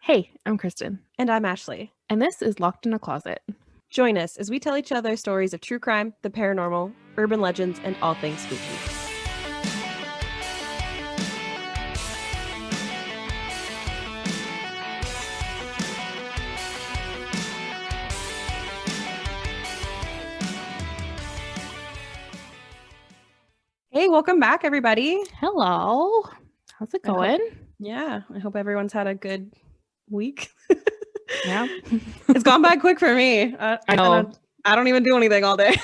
Hey, I'm Kristin. And I'm Ashley. And this is Locked in a Closet. Join us as we tell each other stories of true crime, the paranormal, urban legends, and all things spooky. Hey, welcome back, everybody. Hello. How's it going? I hope everyone's had a good week. Yeah. It's gone by quick for me. I know. I don't even do anything all day.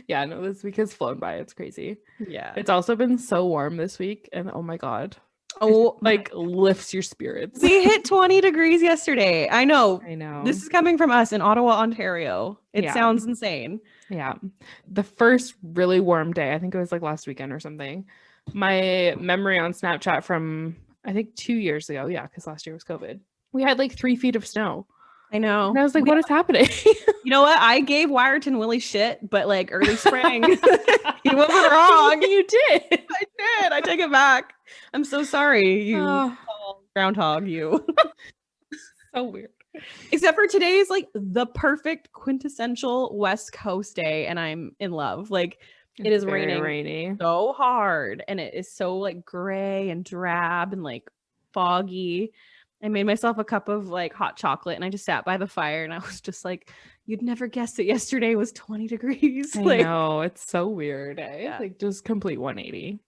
Yeah, no, this week has flown by. It's crazy. Yeah. It's also been so warm this week. And oh my God. Oh, like lifts your spirits. We hit 20 degrees yesterday. I know. This is coming from us in Ottawa, Ontario. It sounds insane. Yeah. The first really warm day, I think it was like last weekend or something. My memory on Snapchat from, I think 2 years ago. Yeah, because last year was COVID. We had like 3 feet of snow. I know. And I was like, what is happening? You know what? I gave Wyerton Willie shit, but like early spring. He wasn't wrong. You did. I did. I take it back. I'm so sorry, you groundhog, you. So weird. Except for today is like the perfect quintessential West Coast day, and I'm in love. Like it is raining so hard, and it is so like gray and drab and like foggy. I made myself a cup of like hot chocolate, and I just sat by the fire, and I was just like, you'd never guess that yesterday was 20 degrees. I know, it's so weird. Like just complete 180.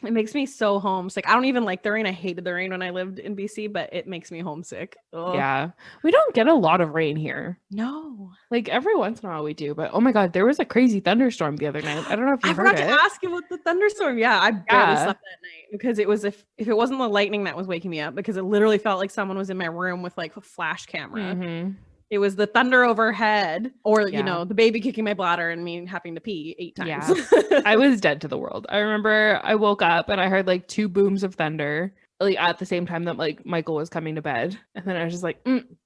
It makes me so homesick. I don't even like the rain. I hated the rain when I lived in BC, but it makes me homesick. Ugh. Yeah. We don't get a lot of rain here. No. Like every once in a while we do, but oh my God, there was a crazy thunderstorm the other night. I don't know if you heard it. I forgot to ask you about the thunderstorm. Yeah, I barely slept that night because it was if it wasn't the lightning that was waking me up, because it literally felt like someone was in my room with like a flash camera. Mm-hmm. It was the thunder overhead, or, you know, the baby kicking my bladder and me having to pee 8 times. Yeah. I was dead to the world. I remember I woke up and I heard like 2 booms of thunder, like at the same time that like Michael was coming to bed. And then I was just like,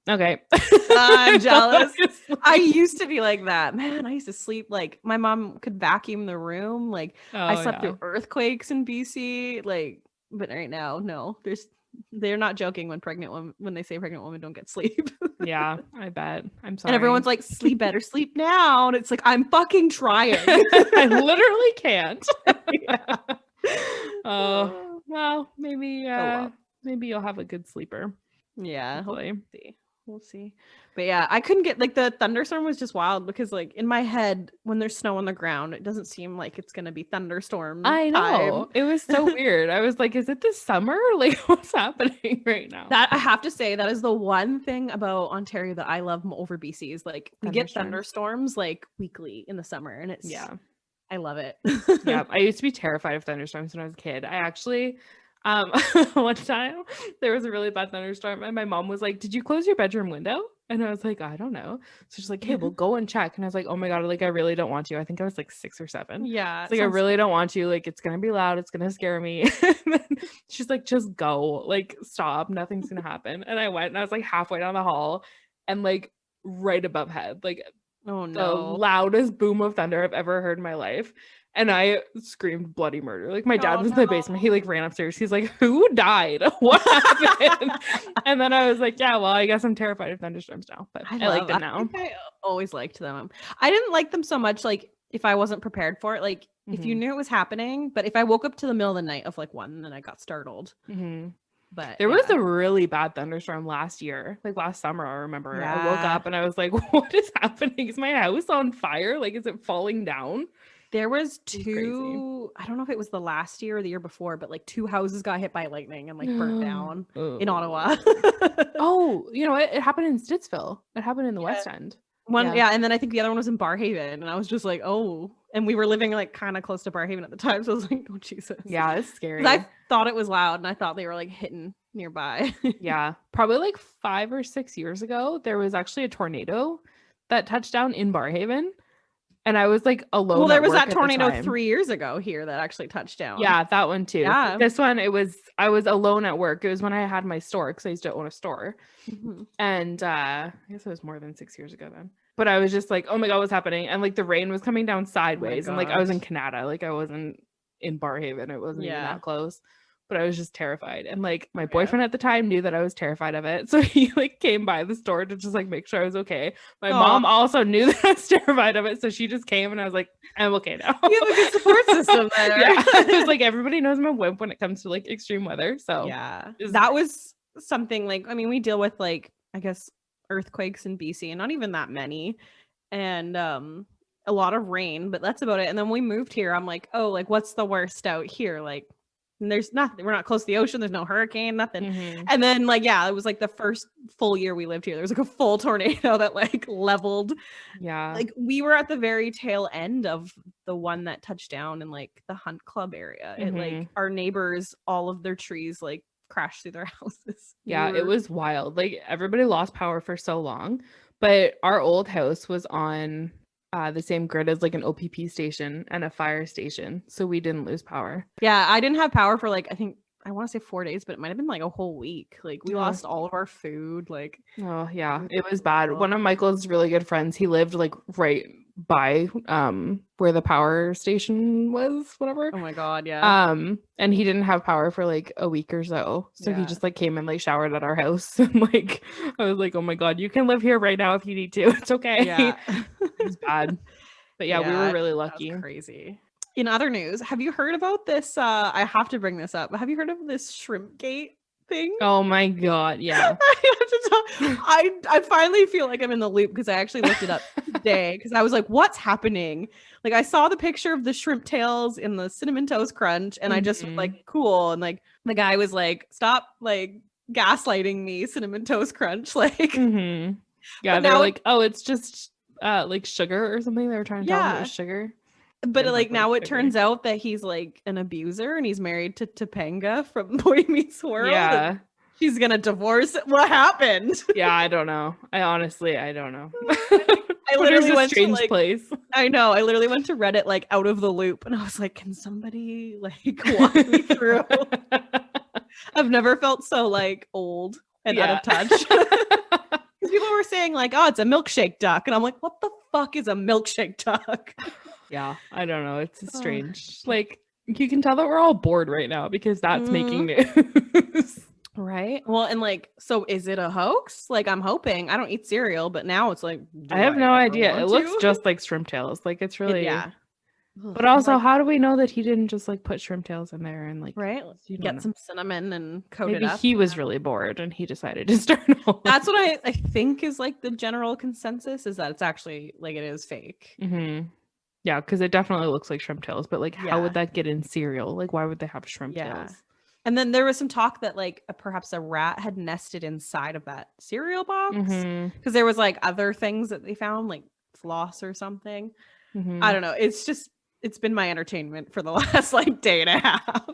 okay. I'm jealous. I used to be like that. Man, I used to sleep like my mom could vacuum the room. Like I slept through earthquakes in BC. Like, but right now, no, they're not joking when they say pregnant women don't get sleep. Yeah, I bet. I'm sorry. And everyone's like, sleep better, sleep now. And it's like, I'm fucking trying. I literally can't. Oh, well, maybe maybe you'll have a good sleeper. Yeah, hopefully. We'll see. But yeah, I couldn't get like the thunderstorm was just wild because like in my head, when there's snow on the ground, it doesn't seem like it's gonna be thunderstorm. I know. It was so weird. I was like, is it the summer? Like what's happening right now? That I have to say, that is the one thing about Ontario that I love over BC is like we get thunderstorms like weekly in the summer, and it's I love it. Yeah, I used to be terrified of thunderstorms when I was a kid. I actually one time there was a really bad thunderstorm and my mom was like, did you close your bedroom window? And I was like, I don't know. So she's like, hey, we'll go and check. And I was like, oh my God, like I really don't want to. I think I was like 6 or 7. Yeah. Like I really don't want to. Like it's gonna be loud, it's gonna scare me. She's like, just go, like stop, nothing's gonna happen. And I went and I was like halfway down the hall and like right above head, like oh no, the loudest boom of thunder I've ever heard in my life. And I screamed bloody murder. Like my dad was in the basement. He like ran upstairs. He's like, who died? What happened? And then I was like, yeah, well, I guess I'm terrified of thunderstorms now, but I like them now. I always liked them. I didn't like them so much like if I wasn't prepared for it. Like if you knew it was happening, but if I woke up to the middle of the night of like 1, then I got startled. But there was a really bad thunderstorm last year, like last summer. I remember I woke up and I was like, what is happening? Is my house on fire? Like, is it falling down? There was 2, I don't know if it was the last year or the year before, but like 2 houses got hit by lightning and like burnt down in Ottawa. Oh, you know what? It happened in Stittsville. It happened in the West End. And then I think the other one was in Barrhaven, and I was just like, oh, and we were living like kind of close to Barrhaven at the time, so I was like, oh Jesus. Yeah, it's scary. I thought it was loud, and I thought they were like hitting nearby. Yeah, probably like 5 or 6 years ago, there was actually a tornado that touched down in Barrhaven. And I was like alone. Well, there was that tornado 3 years ago here that actually touched down. Yeah, that one too. Yeah. This one, I was alone at work. It was when I had my store because I used to own a store. And I guess it was more than 6 years ago then. But I was just like, oh my God, what's happening? And like the rain was coming down sideways. And like I was in Canada. Like I wasn't in Barrhaven. It wasn't even that close. but I was just terrified. And like my boyfriend at the time knew that I was terrified of it. So he like came by the store to just like make sure I was okay. My mom also knew that I was terrified of it. So she just came and I was like, I'm okay now. You have a good support system there. Yeah. It was like everybody knows I'm a wimp when it comes to like extreme weather. So yeah, that was something like, I mean, we deal with like, I guess, earthquakes in BC and not even that many. And a lot of rain, but that's about it. And then we moved here. I'm like, oh, like what's the worst out here? Like there's nothing. We're not close to the ocean. There's no hurricane, nothing. Mm-hmm. And then like, yeah, it was like the first full year we lived here. There was like a full tornado that like leveled. Yeah. Like we were at the very tail end of the one that touched down in like the Hunt Club area. Mm-hmm. It like our neighbors, all of their trees like crashed through their houses. Yeah, it was wild. Like everybody lost power for so long, but our old house was on the same grid as like an OPP station and a fire station, so we didn't lose power. Yeah, I didn't have power for like, I want to say 4 days, but it might have been like a whole week. Like we lost all of our food. Like, oh yeah, it was bad. One of Michael's really good friends, he lived like right by where the power station was, whatever. Oh my god, yeah. And he didn't have power for like a week or so. So he just like came and like showered at our house. And like I was like, oh my god, you can live here right now if you need to. It's okay. Yeah. It was bad. But yeah, we were really lucky. That's crazy. In other news, have you heard about this? I have to bring this up. Have you heard of this shrimp gate thing? Oh my god, yeah. I finally feel like I'm in the loop because I actually looked it up today because I was like, what's happening? Like I saw the picture of the shrimp tails in the cinnamon toast crunch and I just was like, cool. And like the guy was like, stop like gaslighting me, cinnamon toast crunch. Like yeah, they're like, oh, it's just like sugar or something. They were trying to tell me it was sugar. But like now it turns out that he's like an abuser and he's married to Topanga from Boy Meets World. Yeah. She's gonna divorce. What happened? Yeah, I don't know. I don't know. I literally went to strange place. I know. I literally went to Reddit like out of the loop and I was like, can somebody like walk me through? I've never felt so like old and out of touch. People were saying like, oh, it's a milkshake duck. And I'm like, what the fuck is a milkshake duck? Yeah, I don't know. It's strange. Like you can tell that we're all bored right now because that's making news. Right. Well, and like, so is it a hoax? Like I'm hoping. I don't eat cereal, but now it's like I have no idea. It looks just like shrimp tails. Like it's really But also, like, how do we know that he didn't just like put shrimp tails in there and like get some cinnamon and coat it up? Maybe he was really bored and he decided to start over. That's what I think is like the general consensus is that it's actually like it is fake. Yeah, because it definitely looks like shrimp tails, but like how would that get in cereal? Like why would they have shrimp tails? And then there was some talk that like perhaps a rat had nested inside of that cereal box because there was like other things that they found like floss or something. I don't know. It's been my entertainment for the last like day and a half.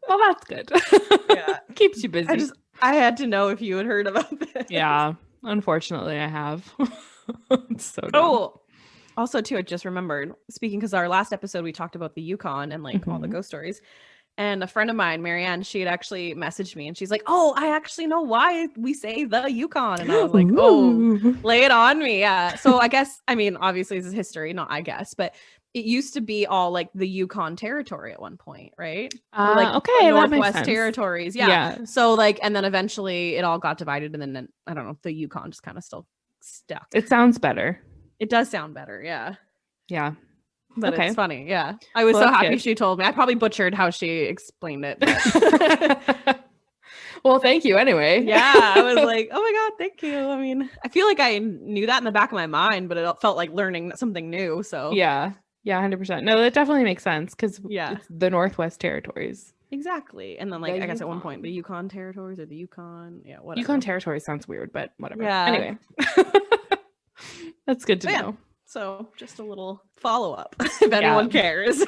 Well, that's good. Yeah. Keeps you busy. I had to know if you had heard about this. Yeah. Unfortunately, I have. It's so dumb. Oh, also too, I just remembered speaking because our last episode we talked about the Yukon and like all the ghost stories. And a friend of mine, Marianne, she had actually messaged me and she's like, oh, I actually know why we say the Yukon. And I was like, oh, lay it on me. Yeah. So I guess, I mean, obviously this is history, not I guess, but it used to be all like the Yukon territory at one point, right? Like okay, Northwest territories. Yeah. So like, and then eventually it all got divided. And then I don't know, the Yukon just kind of still stuck. It sounds better. It does sound better. Yeah. Yeah. But it's funny. Yeah. I was so happy she told me. I probably butchered how she explained it. Well, thank you anyway. Yeah. I was like, oh my God, thank you. I mean, I feel like I knew that in the back of my mind, but it felt like learning something new. So yeah. Yeah, 100%. No, that definitely makes sense because it's the Northwest territories. Exactly. And then like, I guess at one point, the Yukon territories or the Yukon. Yeah, whatever. Yukon territory sounds weird, but whatever. Yeah. Anyway. That's good to know. So just a little follow-up if anyone cares.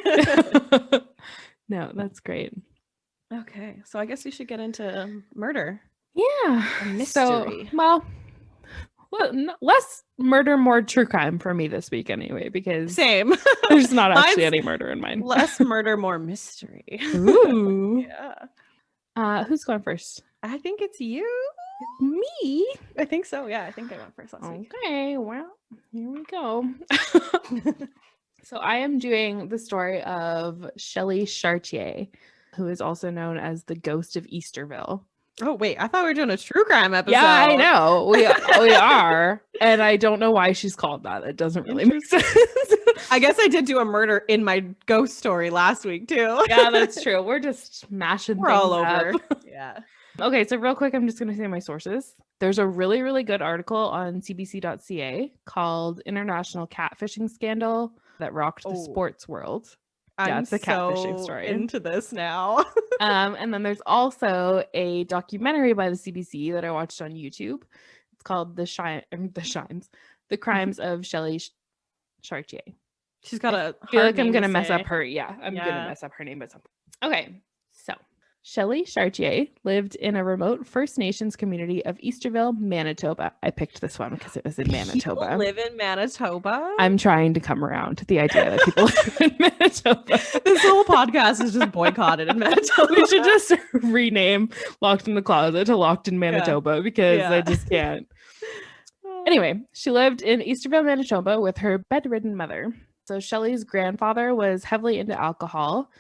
No, that's great. Okay. So I guess we should get into murder. Yeah. A mystery. So, less murder, more true crime for me this week anyway, because same. There's not actually any murder in mine. Less murder, more mystery. Ooh. Yeah. Who's going first? I think it's you. Me? I think so. Yeah, I think I went first last week. Okay, well, here we go. So I am doing the story of Shelly Chartier, who is also known as the Ghost of Easterville. Oh, wait. I thought we were doing a true crime episode. Yeah, I know. We are. And I don't know why she's called that. It doesn't really make sense. I guess I did do a murder in my ghost story last week, too. Yeah, that's true. We're just mashing We're things all over. up. Yeah. Okay, so real quick, I'm just going to say my sources. There's a really, really good article on cbc.ca called International Catfishing Scandal That Rocked the Sports World. Yeah, it's a catfishing story. Into this now. And then there's also a documentary by the CBC that I watched on YouTube. It's called The Crimes of Shelly Chartier. She's got I feel like I'm gonna mess up her. Yeah, I'm gonna mess up her name, but something. Okay, so Shelly Chartier lived in a remote First Nations community of Easterville, Manitoba. I picked this one because it was in Manitoba. People live in Manitoba? I'm trying to come around to the idea that people live in Manitoba. This whole podcast is just boycotted in Manitoba. We should just rename Locked in the Closet to Locked in Manitoba because I just can't. Anyway, she lived in Easterville, Manitoba with her bedridden mother. So Shelly's grandfather was heavily into alcohol,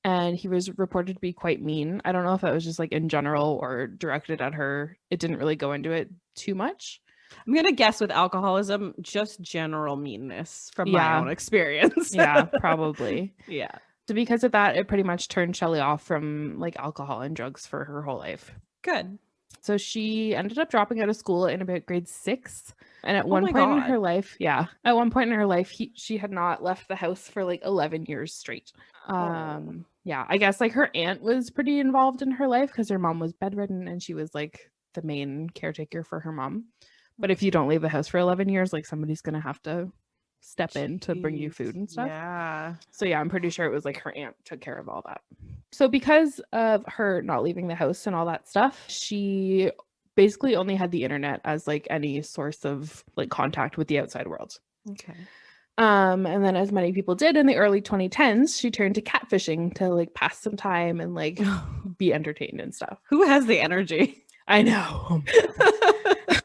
and he was reported to be quite mean. I don't know if that was just like in general or directed at her. It didn't really go into it too much. I'm going to guess with alcoholism, just general meanness from my own experience. Yeah, probably. Yeah. So because of that, it pretty much turned Shelly off from like alcohol and drugs for her whole life. Good. So she ended up dropping out of school in about grade 6. And at one point in her life, she had not left the house for like 11 years straight. Yeah, I guess like her aunt was pretty involved in her life because her mom was bedridden and she was like the main caretaker for her mom. But if you don't leave the house for 11 years, like somebody's going to have to step in to bring you food and stuff. Yeah. So yeah, I'm pretty sure it was like her aunt took care of all that. So because of her not leaving the house and all that stuff, she basically only had the internet as like any source of like contact with the outside world. Okay. And then as many people did in the early 2010s, she turned to catfishing to like pass some time and like be entertained and stuff. Who has the energy? I know.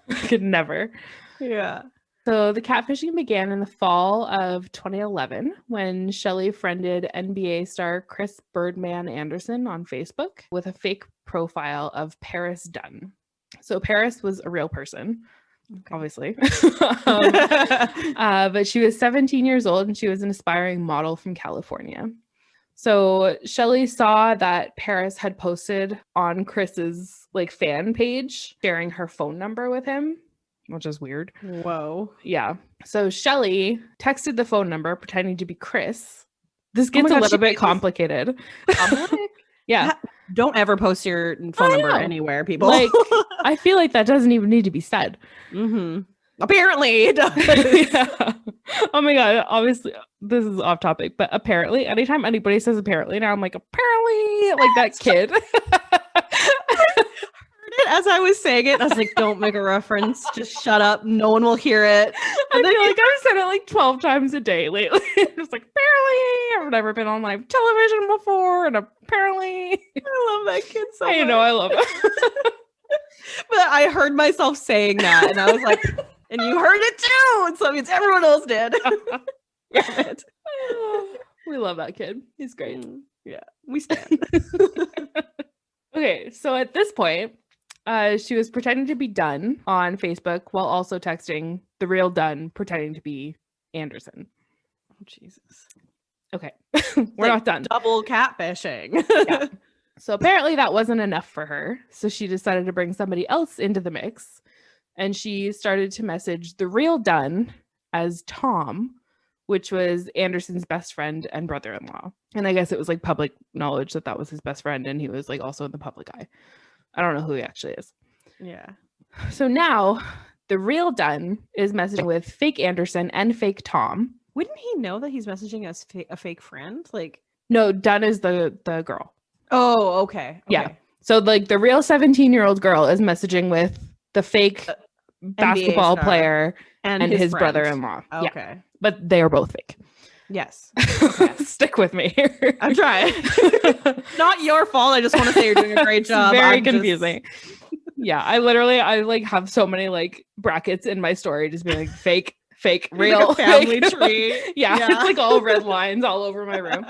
I could never. Yeah. So the catfishing began in the fall of 2011 when Shelly friended NBA star Birdman Andersen on Facebook with a fake profile of Paris Dunn. So Paris was a real person, obviously. But she was 17 years old and she was an aspiring model from California. So Shelly saw that Paris had posted on Chris's like fan page sharing her phone number with him, which is weird. Whoa. Yeah. So Shelly texted the phone number pretending to be Chris. This gets a little bit complicated. Yeah. Don't ever post your phone number anywhere, people. Like, I feel like that doesn't even need to be said. Mm-hmm. Apparently it does. Yeah. Oh my God. Obviously, this is off topic, but apparently, anytime anybody says apparently, now I'm like, apparently, like that kid. As I was saying it, I was like, don't make a reference. Just shut up. No one will hear it. And I feel like I've said it like 12 times a day lately. It's like, apparently, I've never been on live television before. And apparently. I love that kid so much. I know, I love it. But I heard myself saying that. And I was like, and you heard it too. And so that means everyone else did. Damn it. We love that kid. He's great. Yeah, we stand. Okay, so at this point, she was pretending to be Dunn on Facebook while also texting the real Dunn pretending to be Andersen. Oh, Jesus. Okay, we're not done. Double catfishing. Yeah. So apparently that wasn't enough for her. So she decided to bring somebody else into the mix. And she started to message the real Dunn as Tom, which was Andersen's best friend and brother-in-law. And I guess it was like public knowledge that that was his best friend. And he was like also in the public eye. I don't know who he actually is. Yeah. So now the real Dunn is messaging with fake Andersen and fake Tom. Wouldn't he know that he's messaging as a fake friend? Like, no, Dunn is the girl. Oh, okay. Yeah. So like the real 17-year-old girl is messaging with the fake basketball player and his brother-in-law. Okay. Yeah. But they are both fake. Yes. Okay. Stick with me here. I'm trying. Not your fault. I just want to say you're doing a great job. Very confusing. Yeah. I like have so many like brackets in my story just being like fake, real. Like a family tree. Yeah. It's like all red lines all over my room.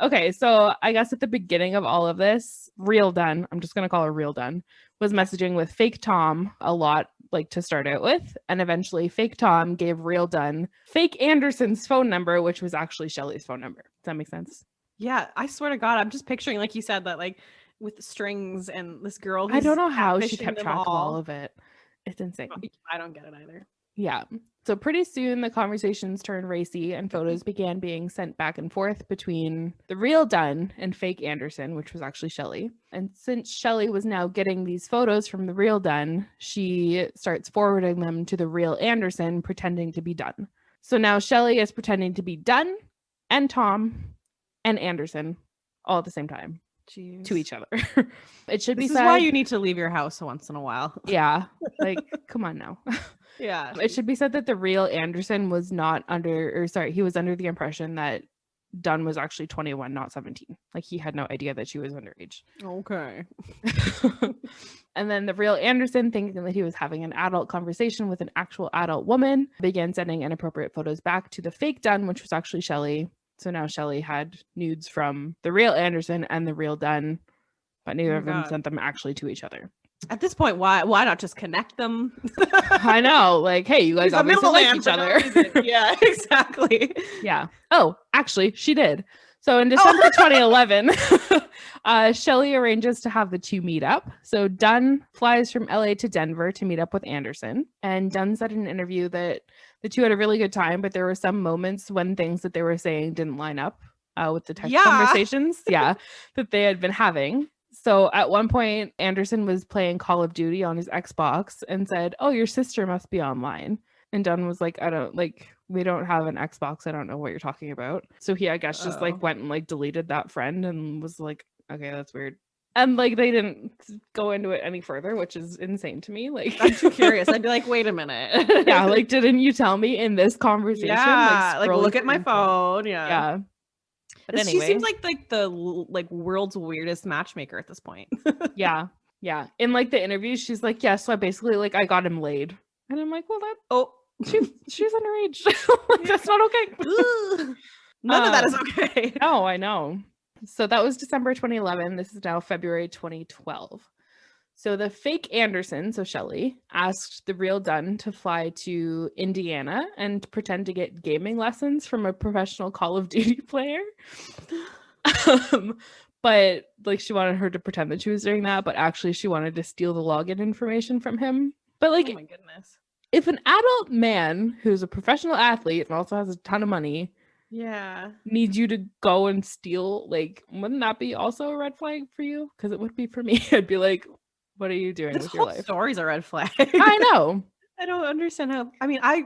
Okay, so I guess at the beginning of all of this, Real Dunn, I'm just going to call her Real Dunn, was messaging with fake Tom a lot, like to start out with. And eventually fake Tom gave Real Dunn fake Andersen's phone number, which was actually Shelly's phone number. Does that make sense? Yeah, I swear to God, I'm just picturing, like you said, that like with strings and this girl who's I don't know how she catfishing kept them track of all all. of it. It's insane. I don't get it either. Yeah. So pretty soon the conversations turned racy and photos began being sent back and forth between the Real Dunn and fake Andersen, which was actually Shelly. And since Shelly was now getting these photos from the Real Dunn, she starts forwarding them to the Real Andersen, pretending to be Dunn. So now Shelly is pretending to be Dunn and Tom and Andersen all at the same time. Jeez. To each other. It should be said. This is said, why you need to leave your house once in a while. Yeah. Like, come on now. Yeah. It should be said that the Real Andersen was not he was under the impression that Dunn was actually 21, not 17. Like, he had no idea that she was underage. Okay. And then the Real Andersen, thinking that he was having an adult conversation with an actual adult woman, began sending inappropriate photos back to the fake Dunn, which was actually Shelly. So now Shelly had nudes from the Real Andersen and the Real Dunn, but neither of them sent them actually to each other. At this point, why not just connect them? I know, like, hey, you guys obviously like each other. Yeah, exactly. Yeah. Oh, actually, she did. So in December 2011, Shelly arranges to have the two meet up. So Dunn flies from LA to Denver to meet up with Andersen. And Dunn said in an interview that the two had a really good time, but there were some moments when things that they were saying didn't line up with the text conversations that they had been having. So at one point, Andersen was playing Call of Duty on his Xbox and said, "Oh, your sister must be online." And Dunn was like, we don't have an Xbox. I don't know what you're talking about. So he, I guess, just like went and like deleted that friend and was like, okay, that's weird. And like, they didn't go into it any further, which is insane to me. Like, I'm too curious. I'd be like, wait a minute. Yeah. Like, didn't you tell me in this conversation? Yeah. Like look at my phone. Yeah. Yeah. But anyway, she seems like the world's weirdest matchmaker at this point. Yeah. Yeah. In like the interview, she's like, yeah, so I basically like, I got him laid. And I'm like, well, she's underage. Like, that's not okay. None of that is okay. No, I know. So that was December 2011. This is now February 2012. So the fake Andersen, so Shelly, asked the Real Dunn to fly to Indiana and pretend to get gaming lessons from a professional Call of Duty player. But like, she wanted her to pretend that she was doing that, but actually she wanted to steal the login information from him. But like, oh my goodness. If an adult man who's a professional athlete and also has a ton of money needs you to go and steal, like, wouldn't that be also a red flag for you? Because it would be for me. I'd be like, what are you doing with your life? This story's a red flag. I know. I don't understand how. I mean, I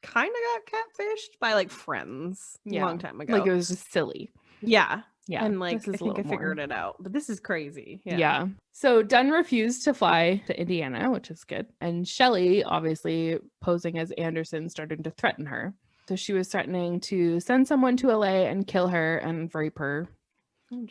kind of got catfished by like friends a long time ago. Like, it was just silly. Yeah. Yeah. And like, I think I figured it out. But this is crazy. Yeah. So Dunn refused to fly to Indiana, which is good. And Shelly, obviously posing as Andersen, started to threaten her. So she was threatening to send someone to LA and kill her and rape her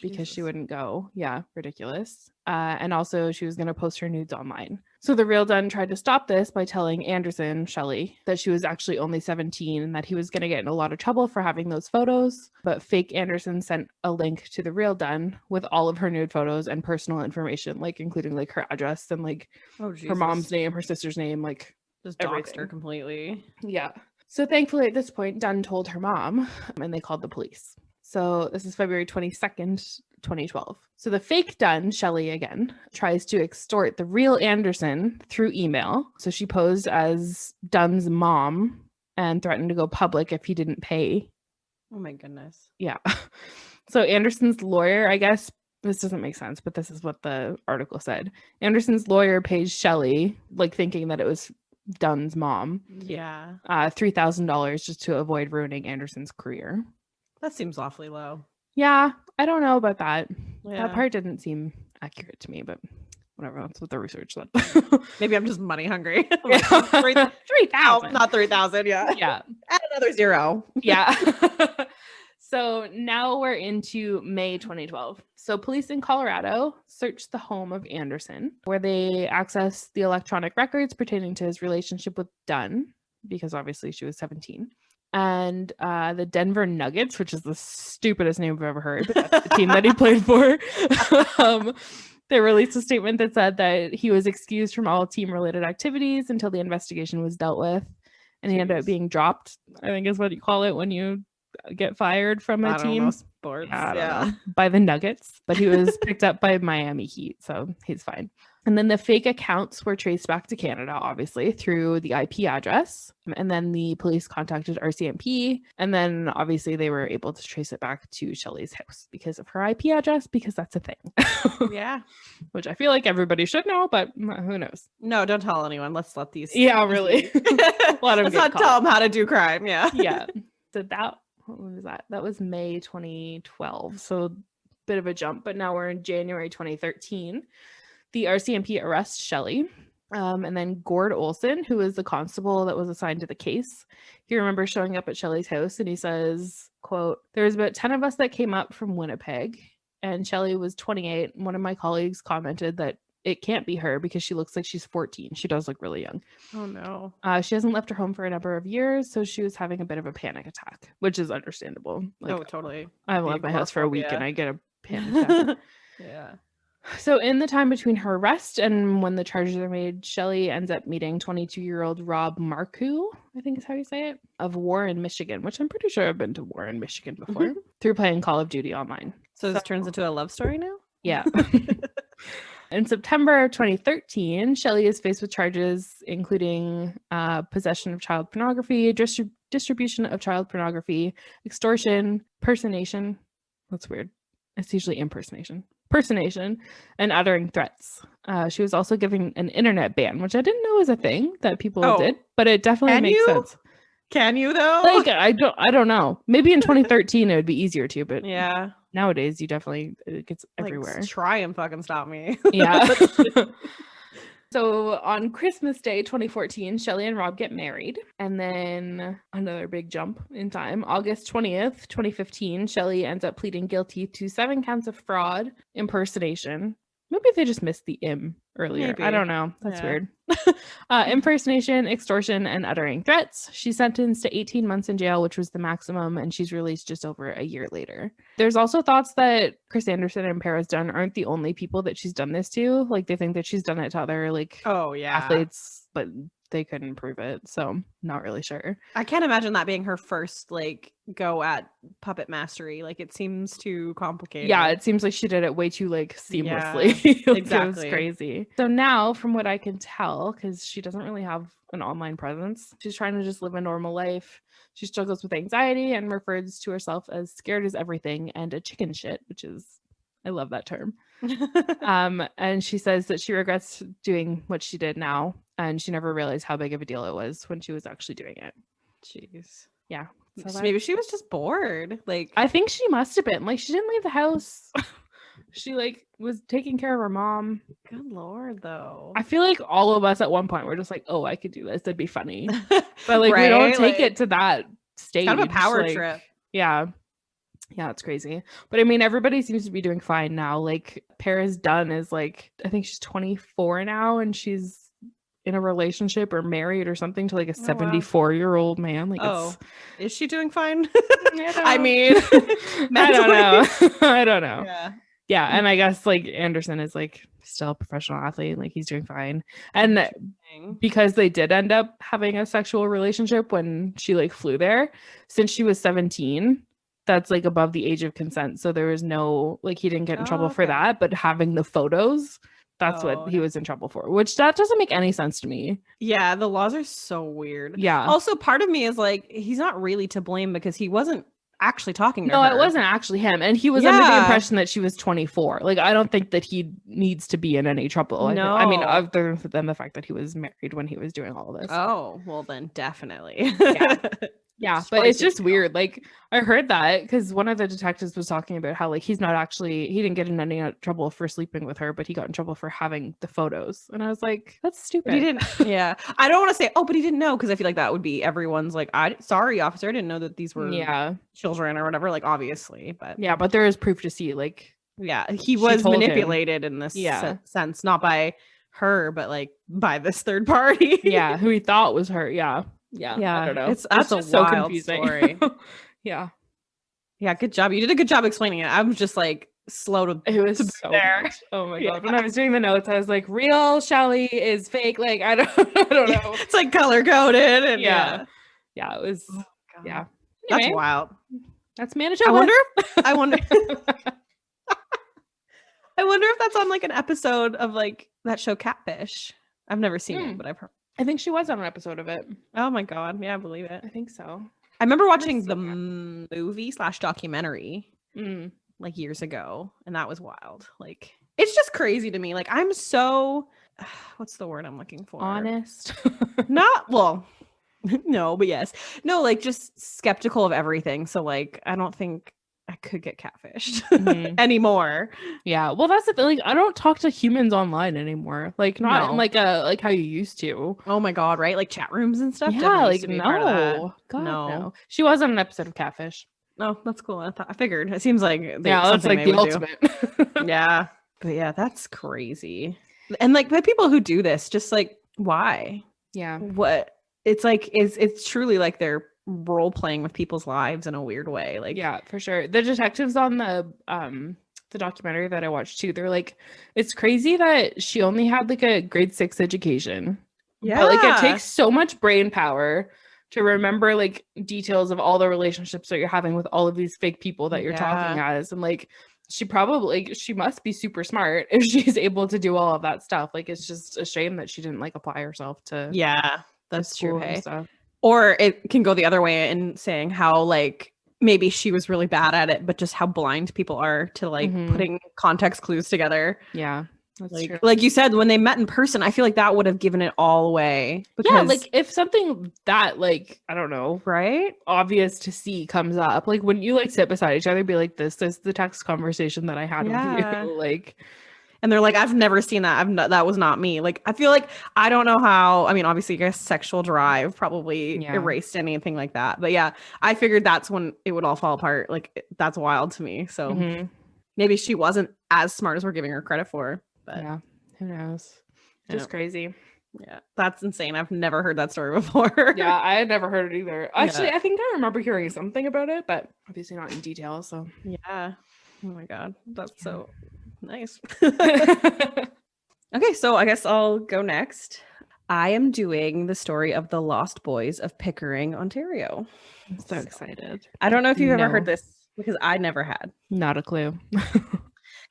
because she wouldn't go. Yeah, ridiculous. And also she was going to post her nudes online. So the Real Dunn tried to stop this by telling Andersen, Shelly, that she was actually only 17 and that he was going to get in a lot of trouble for having those photos. But fake Andersen sent a link to the Real Dunn with all of her nude photos and personal information, like including like her address and like her mom's name, her sister's name, like just doxed her completely. Yeah. So thankfully at this point, Dunn told her mom and they called the police. So this is February 22nd, 2012. So the fake Dunn, Shelly again, tries to extort the Real Andersen through email. So she posed as Dunn's mom and threatened to go public if he didn't pay. Oh my goodness. Yeah. So Andersen's lawyer, I guess, this doesn't make sense, but this is what the article said. Andersen's lawyer pays Shelly, like thinking that it was Dunn's mom. Yeah. $3,000 just to avoid ruining Andersen's career. That seems awfully low. Yeah, I don't know about that. Yeah. That part didn't seem accurate to me, but whatever. That's what the research said. Maybe I'm just money hungry. Like, 3,000. Not 3,000. Yeah. Yeah. Add another zero. Yeah. So now we're into May 2012. So police in Colorado searched the home of Andersen, where they accessed the electronic records pertaining to his relationship with Dunn, because obviously she was 17. and the Denver Nuggets, which is the stupidest name I've ever heard, but that's the team that he played for. They released a statement that said that he was excused from all team-related activities until the investigation was dealt with, and he ended up being dropped, I think is what you call it when you get fired from a team. Don't know sports. I don't know, by the Nuggets, but he was picked up by Miami Heat, so he's fine. And then the fake accounts were traced back to Canada, obviously, through the IP address. And then the police contacted RCMP. And then obviously they were able to trace it back to Shelly's house because of her IP address, because that's a thing. Yeah. Which I feel like everybody should know, but who knows? No, don't tell anyone. Let's let these. Yeah, really. Let's not tell them how to do crime. Yeah. Yeah. So what was that? That was May 2012. So bit of a jump, but now we're in January 2013. The RCMP arrests Shelly, and then Gord Olson, who is the constable that was assigned to the case. He remembers showing up at Shelly's house, and he says, quote, "There was about 10 of us that came up from Winnipeg, and Shelly was 28. One of my colleagues commented that it can't be her because she looks like she's 14. She does look really young. Oh, no. She hasn't left her home for a number of years, so she was having a bit of a panic attack," which is understandable. Like, oh, totally. I haven't left my house for a week, and I get a panic attack. Yeah. So in the time between her arrest and when the charges are made, Shelly ends up meeting 22-year-old Rob Marcoux, I think is how you say it, of Warren, Michigan, which I'm pretty sure I've been to Warren, Michigan before, through playing Call of Duty online. So this turns into a love story now? Yeah. In September 2013, Shelly is faced with charges including possession of child pornography, distribution of child pornography, extortion, personation. That's weird. It's usually impersonation, and uttering threats. She was also given an internet ban, which I didn't know was a thing that people did, but it definitely makes sense. Can you though? Like, I don't know. Maybe in 2013 it would be easier to, but yeah, nowadays you definitely, it gets everywhere. Like, try and fucking stop me. Yeah. So on Christmas Day 2014, Shelly and Rob get married. And then another big jump in time. August 20th, 2015, Shelly ends up pleading guilty to 7 counts of fraud, impersonation. Maybe they just missed the "im" earlier. Maybe. I don't know. That's weird. Impersonation, extortion, and uttering threats. She's sentenced to 18 months in jail, which was the maximum, and she's released just over a year later. There's also thoughts that Andersen and Paris Dunn aren't the only people that she's done this to. Like, they think that she's done it to other, like, athletes, but they couldn't prove it, so not really sure. I can't imagine that being her first, like, go at puppet mastery. Like, it seems too complicated. Yeah, it seems like she did it way too, like, seamlessly. Yeah, exactly. It was crazy. So now, from what I can tell, because she doesn't really have an online presence, she's trying to just live a normal life. She struggles with anxiety and refers to herself as scared as everything and a chicken shit, which is, I love that term. And she says that she regrets doing what she did now, and she never realized how big of a deal it was when she was actually doing it. Jeez. Yeah. So maybe she was just bored. Like, I think she must have been. Like, she didn't leave the house. She, like, was taking care of her mom. Good Lord, though. I feel like all of us at one point were just like, oh, I could do this. That'd be funny. But, like, we don't take it to that stage. Kind of a power trip. Yeah. Yeah, it's crazy. But I mean, everybody seems to be doing fine now. Like, Paris Dunn is, like, I think she's 24 now, and she's in a relationship or married or something to, like, a 74-year-old man. Like, is she doing fine? I mean, I don't know. I don't know. Yeah, and I guess, like, Andersen is, like, still a professional athlete. Like, he's doing fine. And because they did end up having a sexual relationship when she, like, flew there, since she was 17, that's, like, above the age of consent. So there was no, like, he didn't get in trouble for that. But having the photos, that's what he was in trouble for, which that doesn't make any sense to me. Yeah, the laws are so weird. Yeah. Also, part of me is like, he's not really to blame because he wasn't actually talking to her. No, it wasn't actually him. And he was under the impression that she was 24. Like, I don't think that he needs to be in any trouble. No. I mean, other than the fact that he was married when he was doing all of this. Oh, well then definitely. Yeah, but it's just weird. Like, I heard that because one of the detectives was talking about how, like, he didn't get in any trouble for sleeping with her, but he got in trouble for having the photos. And I was like, that's stupid. But he didn't. Yeah. I don't want to say, but he didn't know, because I feel like that would be everyone's like, sorry, officer, I didn't know that these were children or whatever. Like, obviously, but yeah, but there is proof to see, like, he was manipulated in this sense, not by her, but like by this third party. Who he thought was her. Yeah. Yeah. Yeah. I don't know. That's a just so wild confusing. story. Yeah. Yeah. Good job. You did a good job explaining it. I'm just like slow to. It was so much. Oh my god. When I was doing the notes, I was like, real Shelly is fake. Like, I don't know. It's like color coded. And Yeah. It was. Oh, yeah. That's Anyway, wild. That's Manitoba. I wonder if that's on like an episode of like that show Catfish. I've never seen it, but I've heard. I think she was on an episode of it. Oh my god. Yeah, I believe it. I think so. I remember watching the movie/documentary like years ago, and that was wild. Like, it's just crazy to me. Like, I'm so what's the word I'm looking for? Honest. Not well. No, but yes. No, like just skeptical of everything. So like I don't think I could get catfished anymore. Yeah. Well, that's the thing. Like, I don't talk to humans online anymore. Like not in like how you used to. Oh my god, right? Like chat rooms and stuff. Yeah, like no. God, no. She was on an episode of Catfish. Oh, that's cool. I figured. It seems like that's like the ultimate. Yeah. But yeah, that's crazy. And like the people who do this, just like why? Yeah. What? It's like it's truly like they're role playing with people's lives in a weird way. Like, yeah, for sure. The detectives on the documentary that I watched too, they're like, it's crazy that she only had like a grade 6 education. Yeah, but like it takes so much brain power to remember like details of all the relationships that you're having with all of these fake people that you're talking as, and like she must be super smart if she's able to do all of that stuff. Like, it's just a shame that she didn't like apply herself to that's true. Hey. Stuff. Or it can go the other way in saying how like maybe she was really bad at it, but just how blind people are to like putting context clues together. Yeah, that's like, true. Like you said, when they met in person, I feel like that would have given it all away. Because, like if something that like, I don't know, right, obvious to see comes up, like when you like sit beside each other, be like, this is the text conversation that I had with you. Like, and they're like, I've never seen that. That was not me. Like, I feel like I don't know how. I mean, obviously, I guess sexual drive probably erased anything like that. But yeah, I figured that's when it would all fall apart. Like, that's wild to me. So maybe she wasn't as smart as we're giving her credit for. But yeah, who knows? Just crazy. Yeah, that's insane. I've never heard that story before. Yeah, I had never heard it either. Actually, I think I remember hearing something about it, but obviously not in detail. So yeah. Oh my god, that's so nice. Okay, so I guess I'll go next. I am doing the story of the Lost Boys of Pickering, Ontario. I'm so excited. I don't know if you've ever heard this because I never had. Not a clue.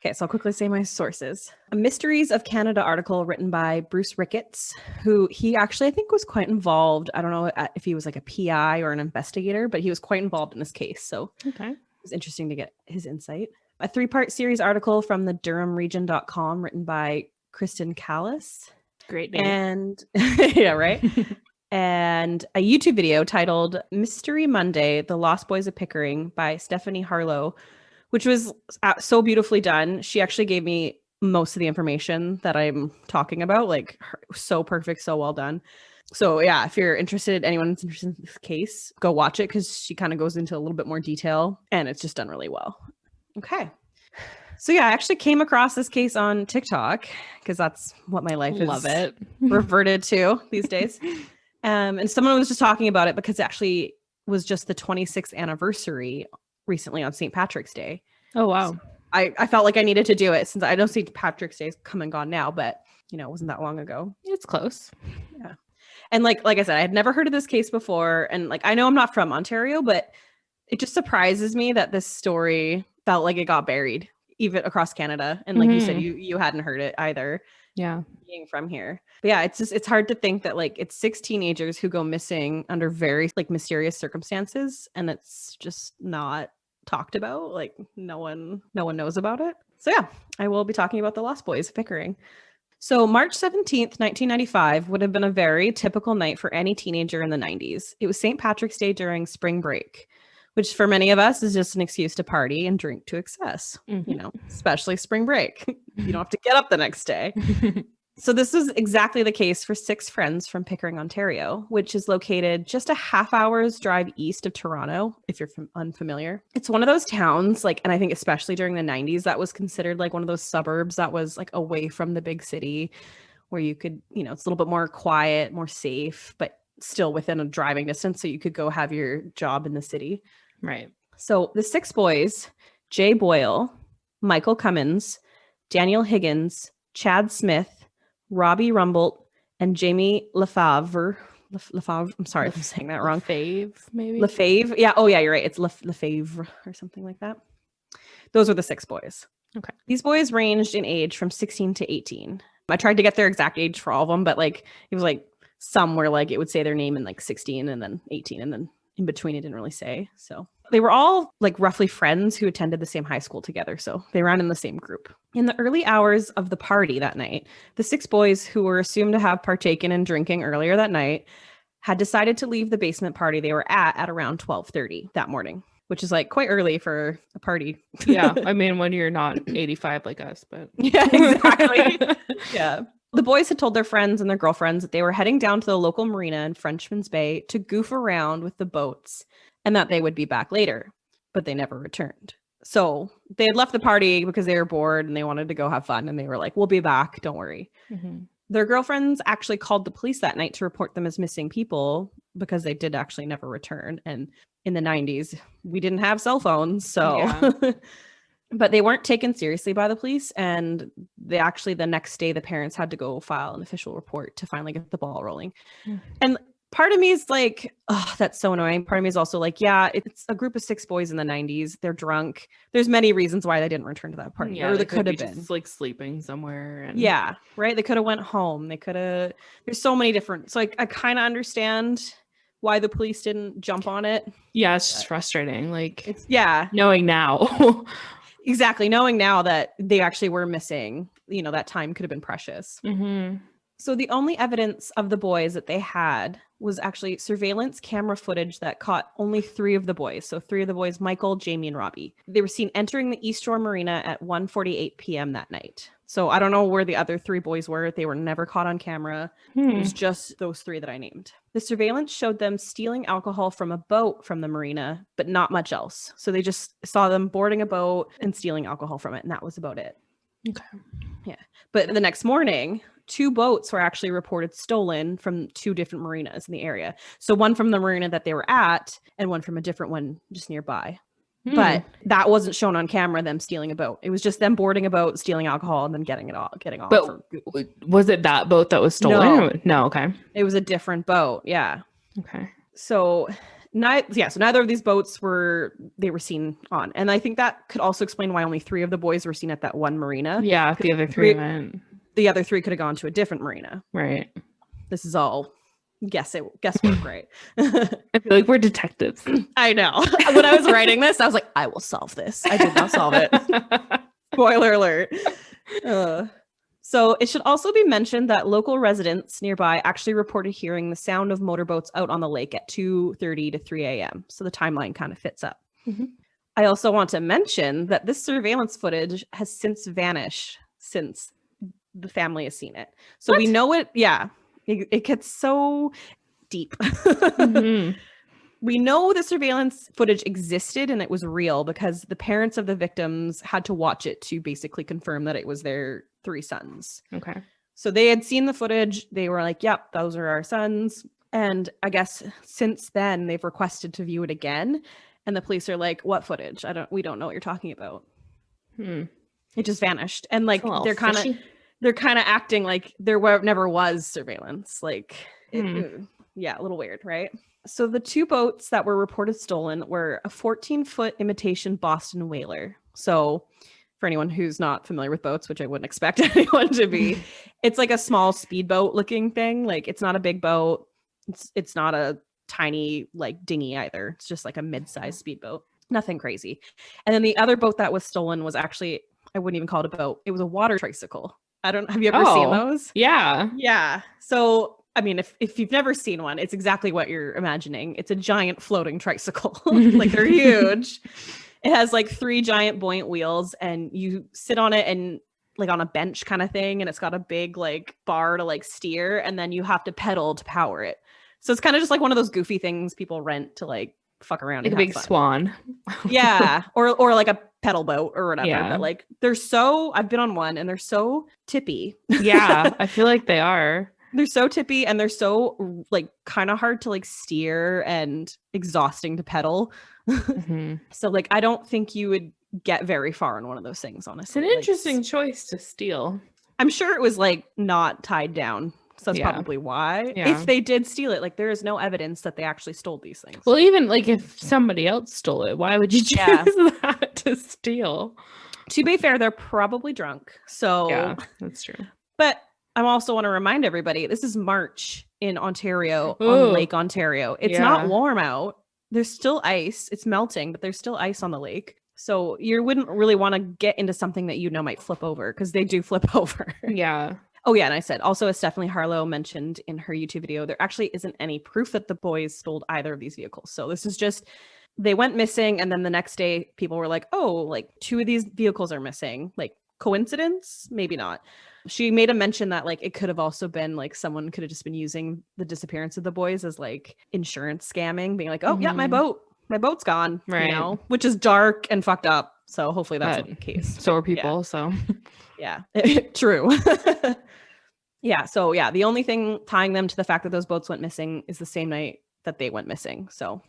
Okay, so I'll quickly say my sources. A Mysteries of Canada article written by Bruce Ricketts, who he actually, I think, was quite involved. I don't know if he was like a PI or an investigator, but he was quite involved in this case. So it was interesting to get his insight. A 3-part series article from the DurhamRegion.com written by Kristin Callis. Great name. And yeah, right. And a YouTube video titled Mystery Monday, The Lost Boys of Pickering by Stephanie Harlow, which was so beautifully done. She actually gave me most of the information that I'm talking about, like so perfect, so well done. So yeah, if you're interested, anyone's interested in this case, go watch it because she kind of goes into a little bit more detail and it's just done really well. Okay. So yeah, I actually came across this case on TikTok because that's what my life is reverted to these days. And someone was just talking about it because it actually was just the 26th anniversary recently on St. Patrick's Day. Oh, wow. So I felt like I needed to do it since I know St. Patrick's Day is come and gone now, but you know, it wasn't that long ago. It's close. Yeah. And like I said, I had never heard of this case before. And like, I know I'm not from Ontario, but it just surprises me that this story felt like it got buried even across Canada. And like you said, you hadn't heard it either. Yeah. Being from here. But yeah, it's hard to think that like it's 6 teenagers who go missing under very like mysterious circumstances. And it's just not talked about. Like no one knows about it. So yeah, I will be talking about the Lost Boys of Pickering. So March 17th, 1995 would have been a very typical night for any teenager in the 90s. It was St. Patrick's Day during spring break, which for many of us is just an excuse to party and drink to excess, you know, especially spring break. You don't have to get up the next day. So this was exactly the case for 6 friends from Pickering, Ontario, which is located just a half hour's drive east of Toronto, if you're unfamiliar. It's one of those towns, like, and I think especially during the 90s, that was considered like one of those suburbs that was like away from the big city where you could, you know, it's a little bit more quiet, more safe, but still within a driving distance, so you could go have your job in the city. Right. So the 6 boys, Jay Boyle, Michael Cummins, Daniel Higgins, Chad Smith, Robbie Rumbolt, and Jamie Lefavre. I'm sorry if I'm saying that wrong. Lefavre, maybe? Lefavre. Yeah. Oh, yeah, you're right. It's Lefavre or something like that. Those were the 6 boys. Okay. These boys ranged in age from 16 to 18. I tried to get their exact age for all of them, but like it was like some were like it would say their name in like 16 and then 18 and then in between it didn't really say. So they were all like roughly friends who attended the same high school together. So they ran in the same group. In the early hours of the party that night, the 6 boys who were assumed to have partaken in drinking earlier that night had decided to leave the basement party they were at around 12:30 that morning, which is like quite early for a party. Yeah. I mean, when you're not 85 like us, but yeah, exactly. Yeah. The boys had told their friends and their girlfriends that they were heading down to the local marina in Frenchman's Bay to goof around with the boats and that they would be back later, but they never returned. So they had left the party because they were bored and they wanted to go have fun. And they were like, we'll be back. Don't worry. Mm-hmm. Their girlfriends actually called the police that night to report them as missing people because they did actually never return. And in the 90s, we didn't have cell phones. So, Yeah. but they weren't taken seriously by the police. And they actually, the next day, the parents had to go file an official report to finally get the ball rolling. Mm. And part of me is like, oh, that's so annoying. Part of me is also like, yeah, it's a group of 6 boys in the 90s. They're drunk. There's many reasons why they didn't return to that party. Yeah, or they could have be been just like sleeping somewhere. And... Yeah, right. They could have went home. They could have. There's so many different. So I kind of understand why the police didn't jump on it. Yeah, it's just frustrating. Like, it's knowing now. Exactly. Knowing now that they actually were missing, you know, that time could have been precious. Mm-hmm. So the only evidence of the boys that they had was actually surveillance camera footage that caught only 3 of the boys. So 3 of the boys, Michael, Jamie, and Robbie. They were seen entering the East Shore Marina at 1:48 p.m. that night. So I don't know where the other 3 boys were. They were never caught on camera. It was just those 3 that I named. The surveillance showed them stealing alcohol from a boat from the marina, but not much else. So they just saw them boarding a boat and stealing alcohol from it. And that was about it. Okay. Yeah. But the next morning, 2 boats were actually reported stolen from 2 different marinas in the area. So one from the marina that they were at and one from a different one just nearby. But that wasn't shown on camera, them stealing a boat. It was just them boarding a boat, stealing alcohol, and then getting off. But was it that boat that was stolen? No. Okay. It was a different boat. Yeah. Okay. So neither of these boats were seen on. And I think that could also explain why only 3 of the boys were seen at that one marina. Yeah, the other 3 went. The other 3 could have gone to a different marina. Right. This is all guesswork, right? I feel like we're detectives. I know. When I was writing this, I was like, I will solve this. I did not solve it. Spoiler alert. So it should also be mentioned that local residents nearby actually reported hearing the sound of motorboats out on the lake at 2:30 to 3 a.m. So the timeline kind of fits up. Mm-hmm. I also want to mention that this surveillance footage has since vanished since the family has seen it. So we know it. Yeah. It gets so deep. Mm-hmm. We know the surveillance footage existed and it was real because the parents of the victims had to watch it to basically confirm that it was their 3 sons. Okay. So they had seen the footage. They were like, yep, those are our sons. And I guess since then they've requested to view it again. And the police are like, what footage? We don't know what you're talking about. It just vanished. And like, they're kind of acting like there never was surveillance. Like, yeah, a little weird, right? So the 2 boats that were reported stolen were a 14-foot imitation Boston whaler. So for anyone who's not familiar with boats, which I wouldn't expect anyone to be, it's like a small speedboat looking thing. Like, it's not a big boat. It's not a tiny like dinghy either. It's just like a mid-sized speedboat. Nothing crazy. And then the other boat that was stolen was actually, I wouldn't even call it a boat. It was a water tricycle. Have you ever seen those? Yeah. Yeah. So, I mean, if you've never seen one, it's exactly what you're imagining. It's a giant floating tricycle. Like, they're huge. It has like 3 giant buoyant wheels and you sit on it and like on a bench kind of thing. And it's got a big like bar to like steer and then you have to pedal to power it. So it's kind of just like one of those goofy things people rent to like fuck around. Like a big swan. Yeah. Or like a pedal boat or whatever. Yeah. But like I've been on one and they're so tippy. Yeah. I feel like they are. They're so tippy and they're so like kind of hard to like steer and exhausting to pedal. So like I don't think you would get very far on one of those things, honestly. It's an interesting choice to steal. I'm sure it was like not tied down. So that's probably why. If they did steal it, like there is no evidence that they actually stole these things. Well, even like if somebody else stole it, why would you choose that to steal? To be fair, they're probably drunk. So yeah, that's true. But I also want to remind everybody, this is March in Ontario on Lake Ontario. It's not warm out. There's still ice. It's melting, but there's still ice on the lake. So you wouldn't really want to get into something that you know might flip over because they do flip over. Yeah. Oh, yeah. And I said also, as Stephanie Harlow mentioned in her YouTube video, there actually isn't any proof that the boys stole either of these vehicles. So this is just, they went missing. And then the next day, people were like, oh, like 2 of these vehicles are missing. Like coincidence? Maybe not. She made a mention that like it could have also been like someone could have just been using the disappearance of the boys as like insurance scamming, being like, oh, yeah, my boat's gone, right? You know, which is dark and fucked up. So hopefully that's not the case. So are people. Yeah. So yeah, true. Yeah. So yeah, the only thing tying them to the fact that those boats went missing is the same night that they went missing. So,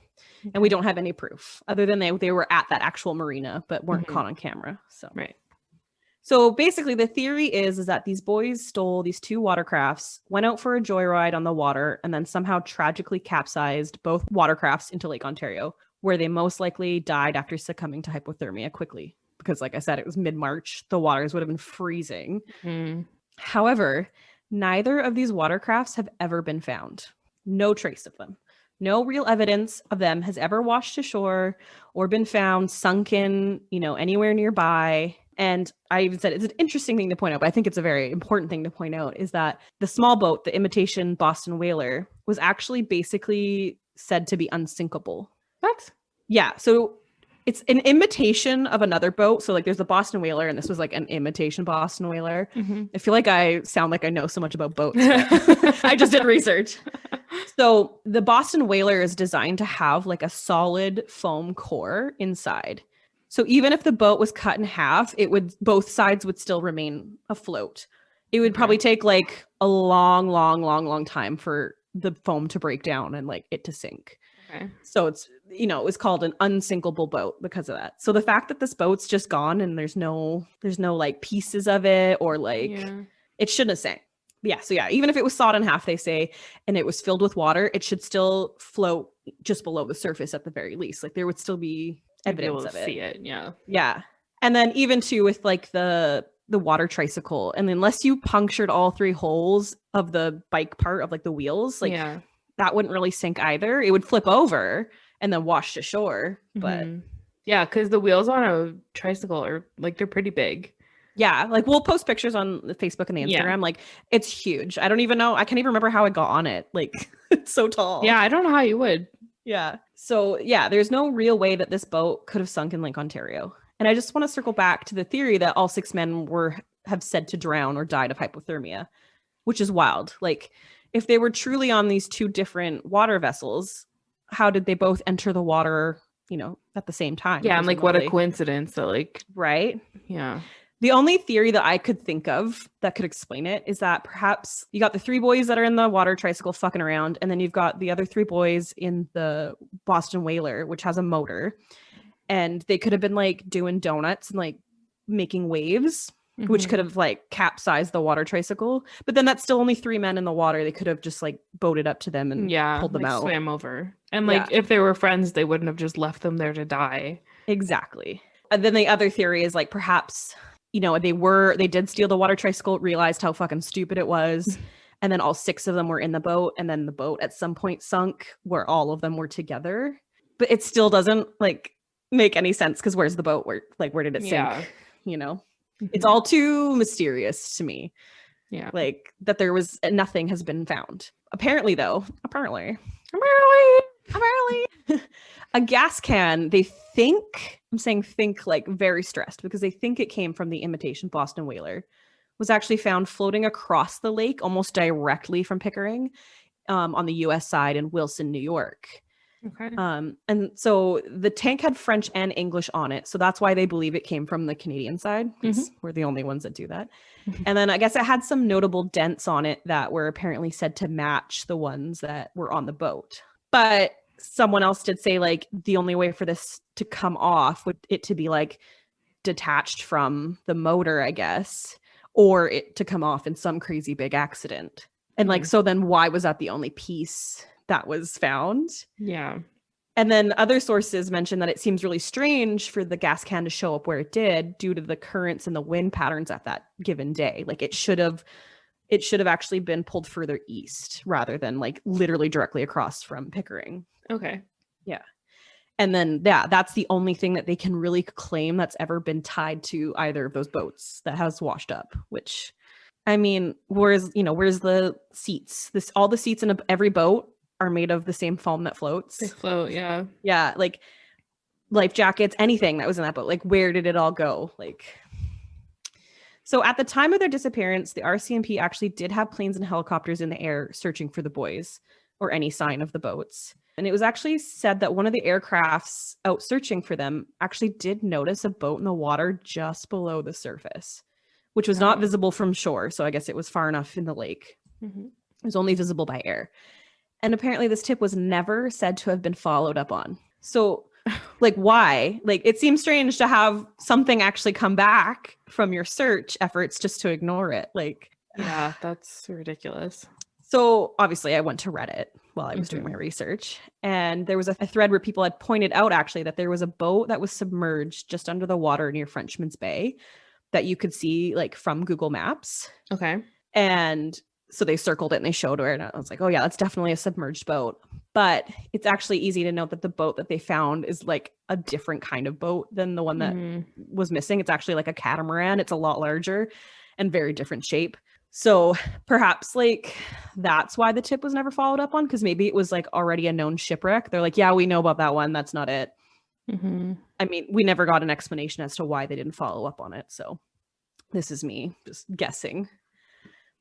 and we don't have any proof other than they were at that actual marina, but weren't caught on camera. So, right. So basically the theory is that these boys stole these 2 watercrafts, went out for a joyride on the water, and then somehow tragically capsized both watercrafts into Lake Ontario, where they most likely died after succumbing to hypothermia quickly. Because like I said, it was mid-March. The waters would have been freezing. However, neither of these watercrafts have ever been found. No trace of them. No real evidence of them has ever washed ashore or been found sunken, you know, anywhere nearby. And I even said it's an interesting thing to point out, but I think it's a very important thing to point out is that the small boat, the imitation Boston whaler, was actually basically said to be unsinkable. What? Yeah. So it's an imitation of another boat. So like there's the Boston whaler and this was like an imitation Boston whaler. I feel like I sound like I know so much about boats. I just did research. So the Boston whaler is designed to have like a solid foam core inside. So even if the boat was cut in half, both sides would still remain afloat. It would probably take like a long time for the foam to break down and like it to sink. Okay. So it's, you know, it was called an unsinkable boat because of that. So the fact that this boat's just gone and there's no like pieces of it or like it shouldn't have sank. Yeah. So yeah, even if it was sawed in half, they say, and it was filled with water, it should still float just below the surface at the very least. Like there would still be evidence of it. See it. Yeah. Yeah. And then even too with like the water tricycle, and unless you punctured all 3 holes of the bike part of like the wheels, like that wouldn't really sink either. It would flip over and then wash ashore. But yeah, because the wheels on a tricycle are like they're pretty big. Yeah, like we'll post pictures on the Facebook and the Instagram. Like it's huge. I don't even know. I can't even remember how I got on it. Like it's so tall. Yeah, I don't know how you would. Yeah. So yeah, there's no real way that this boat could have sunk in Lake Ontario. And I just want to circle back to the theory that all 6 men have said to drown or died of hypothermia, which is wild. Like if they were truly on these 2 different water vessels, how did they both enter the water, you know, at the same time? Yeah, and like what a coincidence that like right? Yeah. The only theory that I could think of that could explain it is that perhaps you got the 3 boys that are in the water tricycle fucking around, and then you've got the other 3 boys in the Boston whaler, which has a motor, and they could have been like doing donuts and like making waves, which could have like capsized the water tricycle. But then that's still only 3 men in the water. They could have just like boated up to them and pulled them out. Swam over. And like if they were friends, they wouldn't have just left them there to die. Exactly. And then the other theory is like perhaps, you know, they did steal the water tricycle, realized how fucking stupid it was. And then all 6 of them were in the boat. And then the boat at some point sunk where all of them were together. But it still doesn't like make any sense because where's the boat? Where did it sink? You know, it's all too mysterious to me. Yeah. Like that there was nothing has been found. Apparently though, a gas can, they think, I'm saying think like very stressed because they think it came from the imitation Boston whaler, was actually found floating across the lake almost directly from Pickering on the US side in Wilson, New York. Okay. And so the tank had French and English on it. So that's why they believe it came from the Canadian side, because we're the only ones that do that. And then I guess it had some notable dents on it that were apparently said to match the ones that were on the boat. But someone else did say, like, the only way for this to come off would it to be like detached from the motor, I guess, or it to come off in some crazy big accident. And like, so then why was that the only piece that was found? Yeah. And then other sources mention that it seems really strange for the gas can to show up where it did due to the currents and the wind patterns at that given day. Like it should have actually been pulled further east rather than like literally directly across from Pickering. Okay. Yeah. And then that's the only thing that they can really claim that's ever been tied to either of those boats that has washed up, which, I mean, where's the seats? All the seats in every boat are made of the same foam that floats. They float, yeah. Yeah, like life jackets, anything that was in that boat. Like, where did it all go? Like, so at the time of their disappearance, the RCMP actually did have planes and helicopters in the air searching for the boys or any sign of the boats. And it was actually said that one of the aircrafts out searching for them actually did notice a boat in the water just below the surface, which was not visible from shore. So I guess it was far enough in the lake. It was only visible by air. And apparently this tip was never said to have been followed up on. So like, why? Like, it seems strange to have something actually come back from your search efforts just to ignore it. Like, yeah, that's ridiculous. So obviously I went to Reddit while I was doing my research, and there was a thread where people had pointed out actually that there was a boat that was submerged just under the water near Frenchman's Bay that you could see like from Google Maps. Okay. And so they circled it and they showed her, and I was like, oh yeah, that's definitely a submerged boat. But it's actually easy to note that the boat that they found is like a different kind of boat than the one that was missing. It's actually like a catamaran. It's a lot larger and very different shape. So perhaps like that's why the tip was never followed up on, because maybe it was like already a known shipwreck. They're like, yeah, we know about that one. That's not it. I mean, we never got an explanation as to why they didn't follow up on it. So this is me just guessing.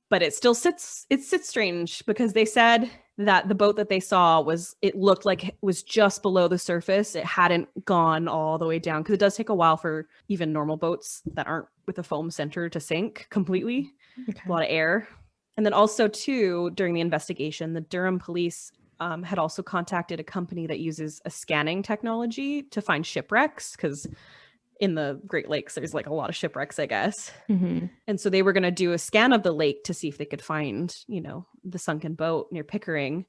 But it sits strange, because they said that the boat that they saw it looked like it was just below the surface. It hadn't gone all the way down, because it does take a while for even normal boats that aren't with a foam center to sink completely. Okay. A lot of air. And then also too, during the investigation, the Durham police had also contacted a company that uses a scanning technology to find shipwrecks, because in the Great Lakes, there's like a lot of shipwrecks, I guess. And so they were going to do a scan of the lake to see if they could find, the sunken boat near Pickering.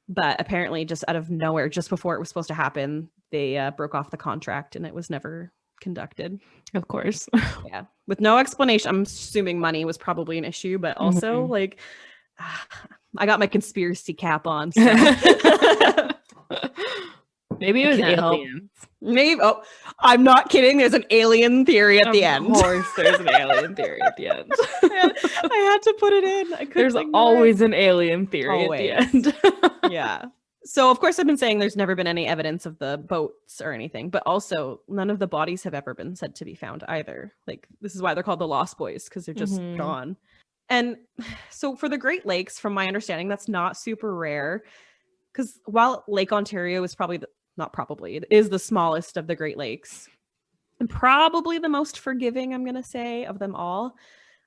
But apparently just out of nowhere, just before it was supposed to happen, they broke off the contract and it was never conducted. Of course. Yeah. With no explanation. I'm assuming money was probably an issue, but also like, I got my conspiracy cap on. So. Maybe it was aliens. Maybe. Oh, I'm not kidding. There's an alien theory at the end. Of course, there's an alien theory at the end. I had to put it in. There's always an alien theory at the end. Yeah. So, of course, I've been saying there's never been any evidence of the boats or anything, but also none of the bodies have ever been said to be found either. Like, this is why they're called the Lost Boys, because they're just gone. And so for the Great Lakes, from my understanding, that's not super rare, because while Lake Ontario is it is the smallest of the Great Lakes and probably the most forgiving, I'm going to say, of them all.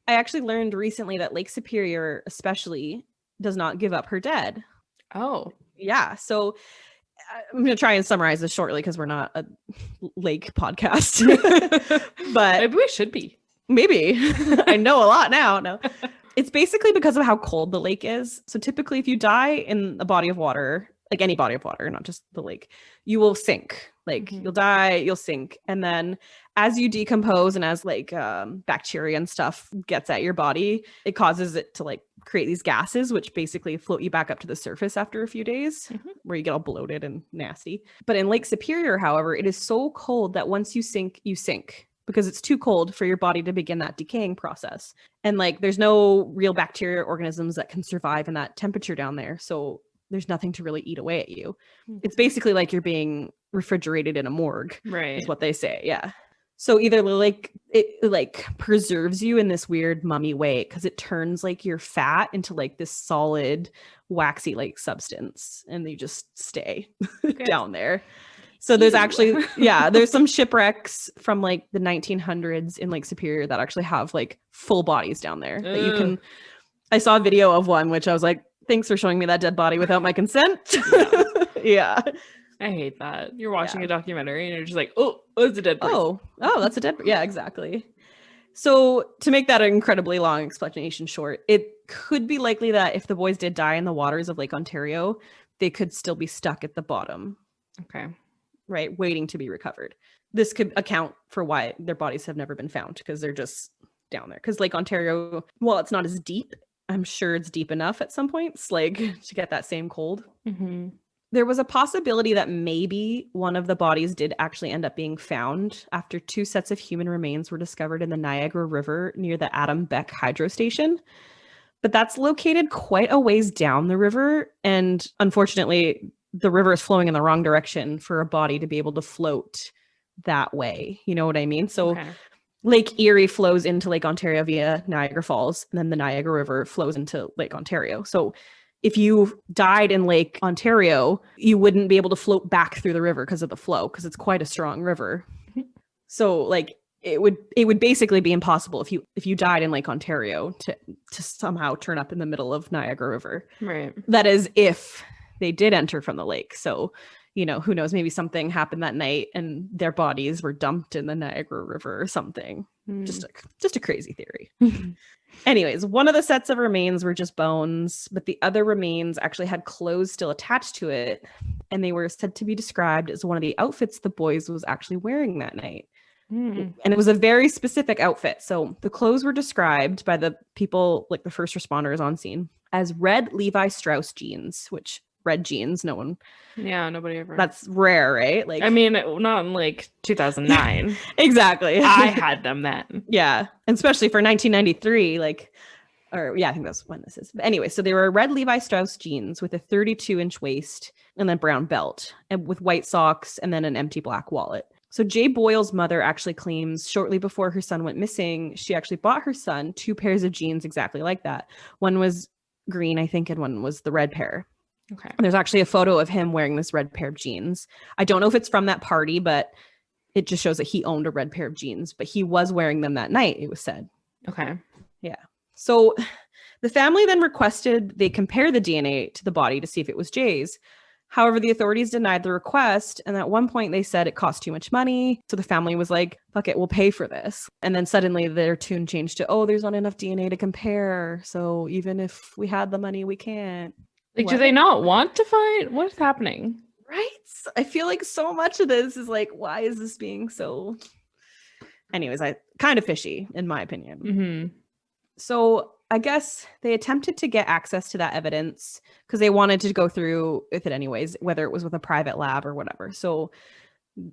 I actually learned recently that Lake Superior especially does not give up her dead. Oh. Yeah. So I'm going to try and summarize this shortly, because we're not a lake podcast. But maybe we should be. Maybe. I know a lot now. No. It's basically because of how cold the lake is. So typically if you die in a body of water, like any body of water, not just the lake, you will sink. Like you'll die, you'll sink. And then as you decompose and as like bacteria and stuff gets at your body, it causes it to like create these gases, which basically float you back up to the surface after a few days, where you get all bloated and nasty. But in Lake Superior, however, it is so cold that once you sink, because it's too cold for your body to begin that decaying process. And like there's no real bacteria or organisms that can survive in that temperature down there. So there's nothing to really eat away at you. It's basically like you're being refrigerated in a morgue, right? Is what they say. Yeah. So either like it like preserves you in this weird mummy way because it turns like your fat into like this solid waxy like substance and they just stay down there. So there's actually there's some shipwrecks from like the 1900s in Lake Superior that actually have like full bodies down there that you can. I saw a video of one which I was like, thanks for showing me that dead body without my consent. Yeah. I hate that. You're watching a documentary and you're just like, oh, it's a dead person. Oh, that's a dead person. Yeah, exactly. So to make that an incredibly long explanation short, it could be likely that if the boys did die in the waters of Lake Ontario, they could still be stuck at the bottom. Okay. Right, waiting to be recovered. This could account for why their bodies have never been found because they're just down there. Because Lake Ontario, while it's not as deep, I'm sure it's deep enough at some points, like to get that same cold. Mm-hmm. There was a possibility that maybe one of the bodies did actually end up being found after 2 sets of human remains were discovered in the Niagara River near the Adam Beck Hydro Station. But that's located quite a ways down the river. And unfortunately, the river is flowing in the wrong direction for a body to be able to float that way. You know what I mean? So Lake Erie flows into Lake Ontario via Niagara Falls, and then the Niagara River flows into Lake Ontario. So if you died in Lake Ontario, you wouldn't be able to float back through the river because of the flow, because it's quite a strong river. So like it would basically be impossible if you died in Lake Ontario to somehow turn up in the middle of Niagara River. Right. That is if they did enter from the lake. So, you know, who knows, maybe something happened that night and their bodies were dumped in the Niagara River or something. Just a crazy theory. Anyways, one of the sets of remains were just bones, but the other remains actually had clothes still attached to it, and they were said to be described as one of the outfits the boys was actually wearing that night. And it was a very specific outfit. So the clothes were described by the people, like the first responders on scene, as red Levi Strauss jeans, which red jeans, no one. Yeah, nobody ever. That's rare, right? Like, I mean, not in like 2009. Exactly. I had them then. Yeah, and especially for 1993, like, or yeah, I think that's when this is. But anyway, so they were red Levi Strauss jeans with a 32-inch waist and then brown belt, and with white socks and then an empty black wallet. So Jay Boyle's mother actually claims shortly before her son went missing, she actually bought her son 2 pairs of jeans exactly like that. One was green, I think, and one was the red pair. Okay. And there's actually a photo of him wearing this red pair of jeans. I don't know if it's from that party, but it just shows that he owned a red pair of jeans, but he was wearing them that night, it was said. Okay. Yeah. So the family then requested they compare the DNA to the body to see if it was Jay's. However, the authorities denied the request. And at one point they said it cost too much money. So the family was like, fuck it, we'll pay for this. And then suddenly their tune changed to, oh, there's not enough DNA to compare. So even if we had the money, we can't. Like, do they not want to find what's happening? Right? I feel like so much of this is like, why is this being so... Anyways, kind of fishy, in my opinion. Mm-hmm. So I guess they attempted to get access to that evidence because they wanted to go through with it anyways, whether it was with a private lab or whatever. So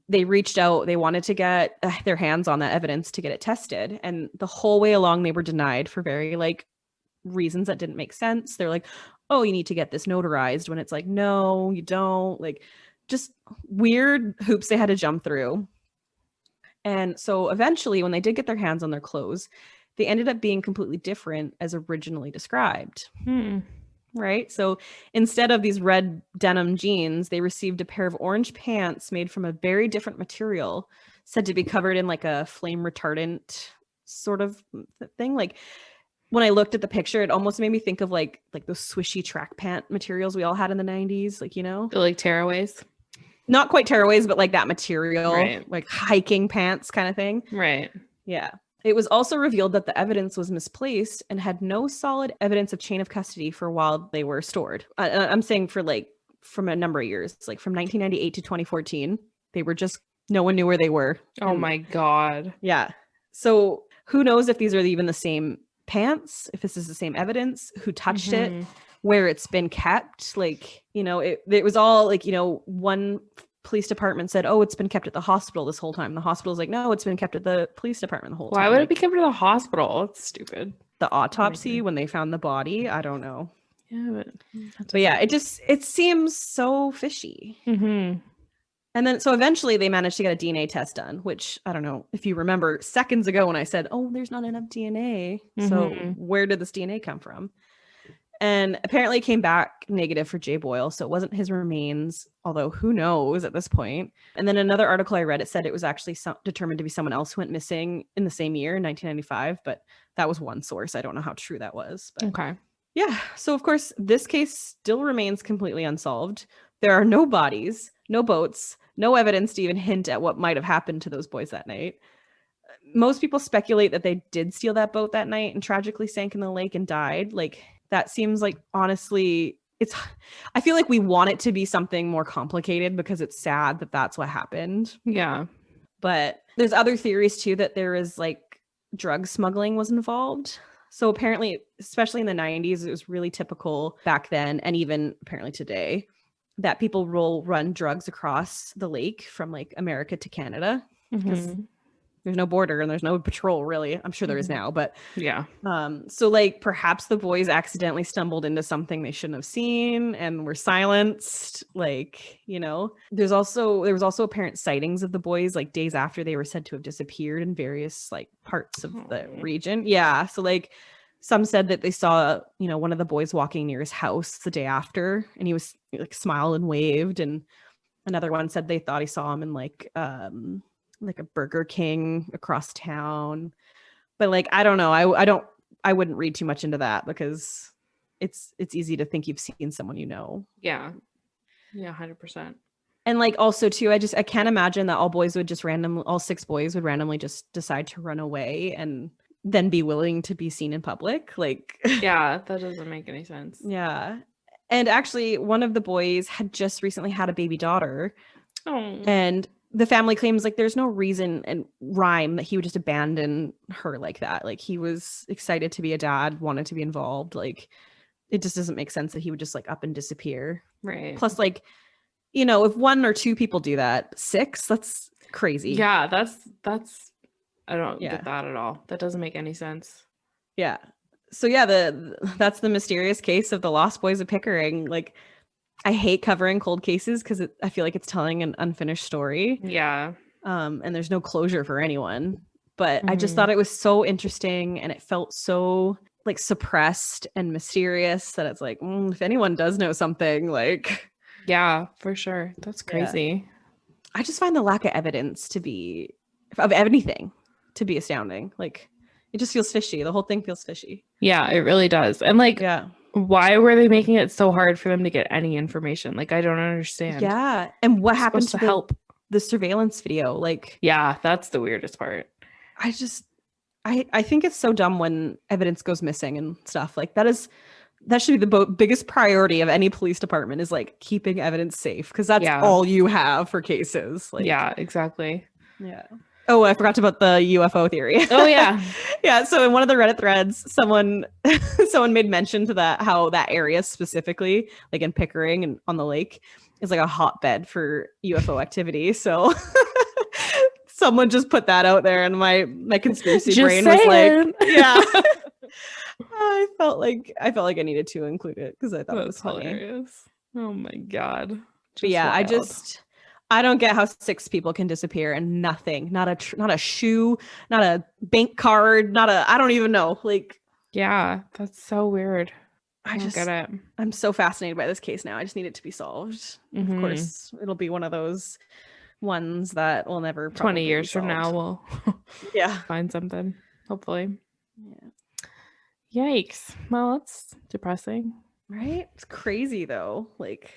they reached out, they wanted to get their hands on that evidence to get it tested. And the whole way along, they were denied for very like reasons that didn't make sense. They're like, oh, you need to get this notarized, when it's like, no, you don't. Like, just weird hoops they had to jump through. And so eventually, when they did get their hands on their clothes, they ended up being completely different as originally described. Right? So instead of these red denim jeans, they received a pair of orange pants made from a very different material, said to be covered in like a flame retardant sort of thing. Like, when I looked at the picture, it almost made me think of like those swishy track pant materials we all had in the 90s, like, you know, the like tearaways. Not quite tearaways, but like that material, right. Like hiking pants kind of thing. Right. Yeah. It was also revealed that the evidence was misplaced and had no solid evidence of chain of custody for while they were stored. I'm saying for like from a number of years, like from 1998 to 2014, they were just, no one knew where they were. Oh my God. Yeah. So who knows if these are even the same pants, if this is the same evidence, who touched it, where it's been kept. Like, you know, it was all like, you know, one police department said, oh, it's been kept at the hospital this whole time. The hospital's like, no, it's been kept at the police department the whole time. Why would it be kept at the hospital? It's stupid. The autopsy when they found the body, I don't know. Yeah, but yeah, it seems so fishy. And then, so eventually they managed to get a DNA test done, which I don't know if you remember seconds ago when I said, oh, there's not enough DNA. So where did this DNA come from? And apparently it came back negative for Jay Boyle. So it wasn't his remains, although who knows at this point. And then another article I read, it said it was actually determined to be someone else who went missing in the same year, 1995. But that was one source. I don't know how true that was. But okay. Yeah. So, of course, this case still remains completely unsolved. There are no bodies, no boats, no evidence to even hint at what might have happened to those boys that night. Most people speculate that they did steal that boat that night and tragically sank in the lake and died. Like, that seems like, honestly, I feel like we want it to be something more complicated because it's sad that that's what happened. Yeah. But there's other theories too, that there is like drug smuggling was involved. So apparently, especially in the 90s, it was really typical back then, and even apparently today, that people will run drugs across the lake from like America to Canada, because there's no border and there's no patrol, really. I'm sure there is now, but yeah. So like perhaps the boys accidentally stumbled into something they shouldn't have seen and were silenced. Like, you know, there was also apparent sightings of the boys like days after they were said to have disappeared in various like parts of the region. Yeah. So like some said that they saw, you know, one of the boys walking near his house the day after, and he was like smiled and waved. And another one said they thought he saw him in like a Burger King across town. But like, I don't know. I wouldn't read too much into that because it's easy to think you've seen someone, you know. Yeah. Yeah, 100%. And like also too, I can't imagine that all 6 boys would randomly just decide to run away and then be willing to be seen in public. Like, yeah, that doesn't make any sense. Yeah. And actually, one of the boys had just recently had a baby daughter. Oh. And the family claims like there's no reason and rhyme that he would just abandon her like that. Like, he was excited to be a dad, wanted to be involved. Like, it just doesn't make sense that he would just like up and disappear. Right. Plus, like, you know, if 1 or 2 people do that, 6, that's crazy. Yeah, that's I don't get that at all. That doesn't make any sense. Yeah. So yeah, that's the mysterious case of the Lost Boys of Pickering. Like, I hate covering cold cases because I feel like it's telling an unfinished story. Yeah. And there's no closure for anyone. But I just thought it was so interesting, and it felt so like suppressed and mysterious that it's like, if anyone does know something, like. Yeah, for sure. That's crazy. Yeah. I just find the lack of evidence of anything to be astounding. Like, it just feels fishy. The whole thing feels fishy. Yeah, it really does. And like, why were they making it so hard for them to get any information? Like, I don't understand. Yeah. And what happened to help the surveillance video? Like, yeah, that's the weirdest part. I think it's so dumb when evidence goes missing and stuff. Like, that should be the biggest priority of any police department, is like keeping evidence safe, because that's all you have for cases. Like, yeah, exactly. Yeah. Oh, I forgot about the UFO theory. Oh yeah. Yeah. So in one of the Reddit threads, someone made mention to that, how that area specifically, like in Pickering and on the lake, is like a hotbed for UFO activity. So someone just put that out there, and my conspiracy brain was like, yeah. I felt like I needed to include it because I thought it was funny. Hilarious. Oh my God. But yeah, wild. I don't get how 6 people can disappear and nothing, not a shoe, not a bank card, I don't even know. Like, yeah, that's so weird. I just get it. I'm so fascinated by this case now. I just need it to be solved. Of course, it'll be one of those ones that will never 20 years from now we'll find something, hopefully. Yeah. Yikes. Well, that's depressing. Right? It's crazy though. Like,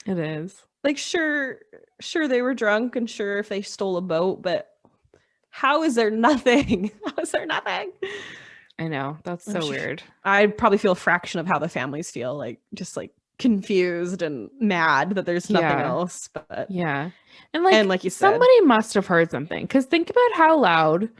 it is. Like, sure they were drunk, and sure if they stole a boat, but how is there nothing? How is there nothing? I know. That's so weird. I'd probably feel a fraction of how the families feel, like just like confused and mad that there's nothing else. But yeah. And like you said, somebody must have heard something, because think about how loud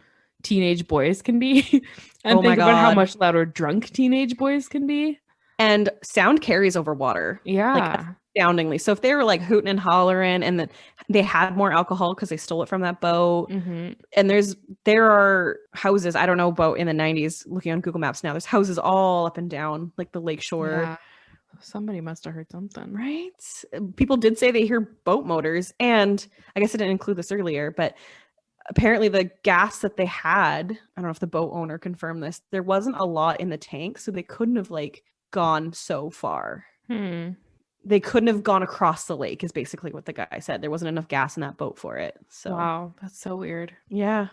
teenage boys can be. And think about how much louder drunk teenage boys can be. And sound carries over water. Yeah. Like, astoundingly. So if they were like hooting and hollering, and then they had more alcohol because they stole it from that boat, and there are houses, I don't know about in the 90s, looking on Google Maps now, there's houses all up and down like the lakeshore. Somebody must have heard something. Right? People did say they hear boat motors. And I guess I didn't include this earlier, but apparently the gas that they had, I don't know if the boat owner confirmed this, there wasn't a lot in the tank. So they couldn't have like gone so far. They couldn't have gone across the lake is basically what the guy said. There wasn't enough gas in that boat for it. So wow, that's so weird. Yeah.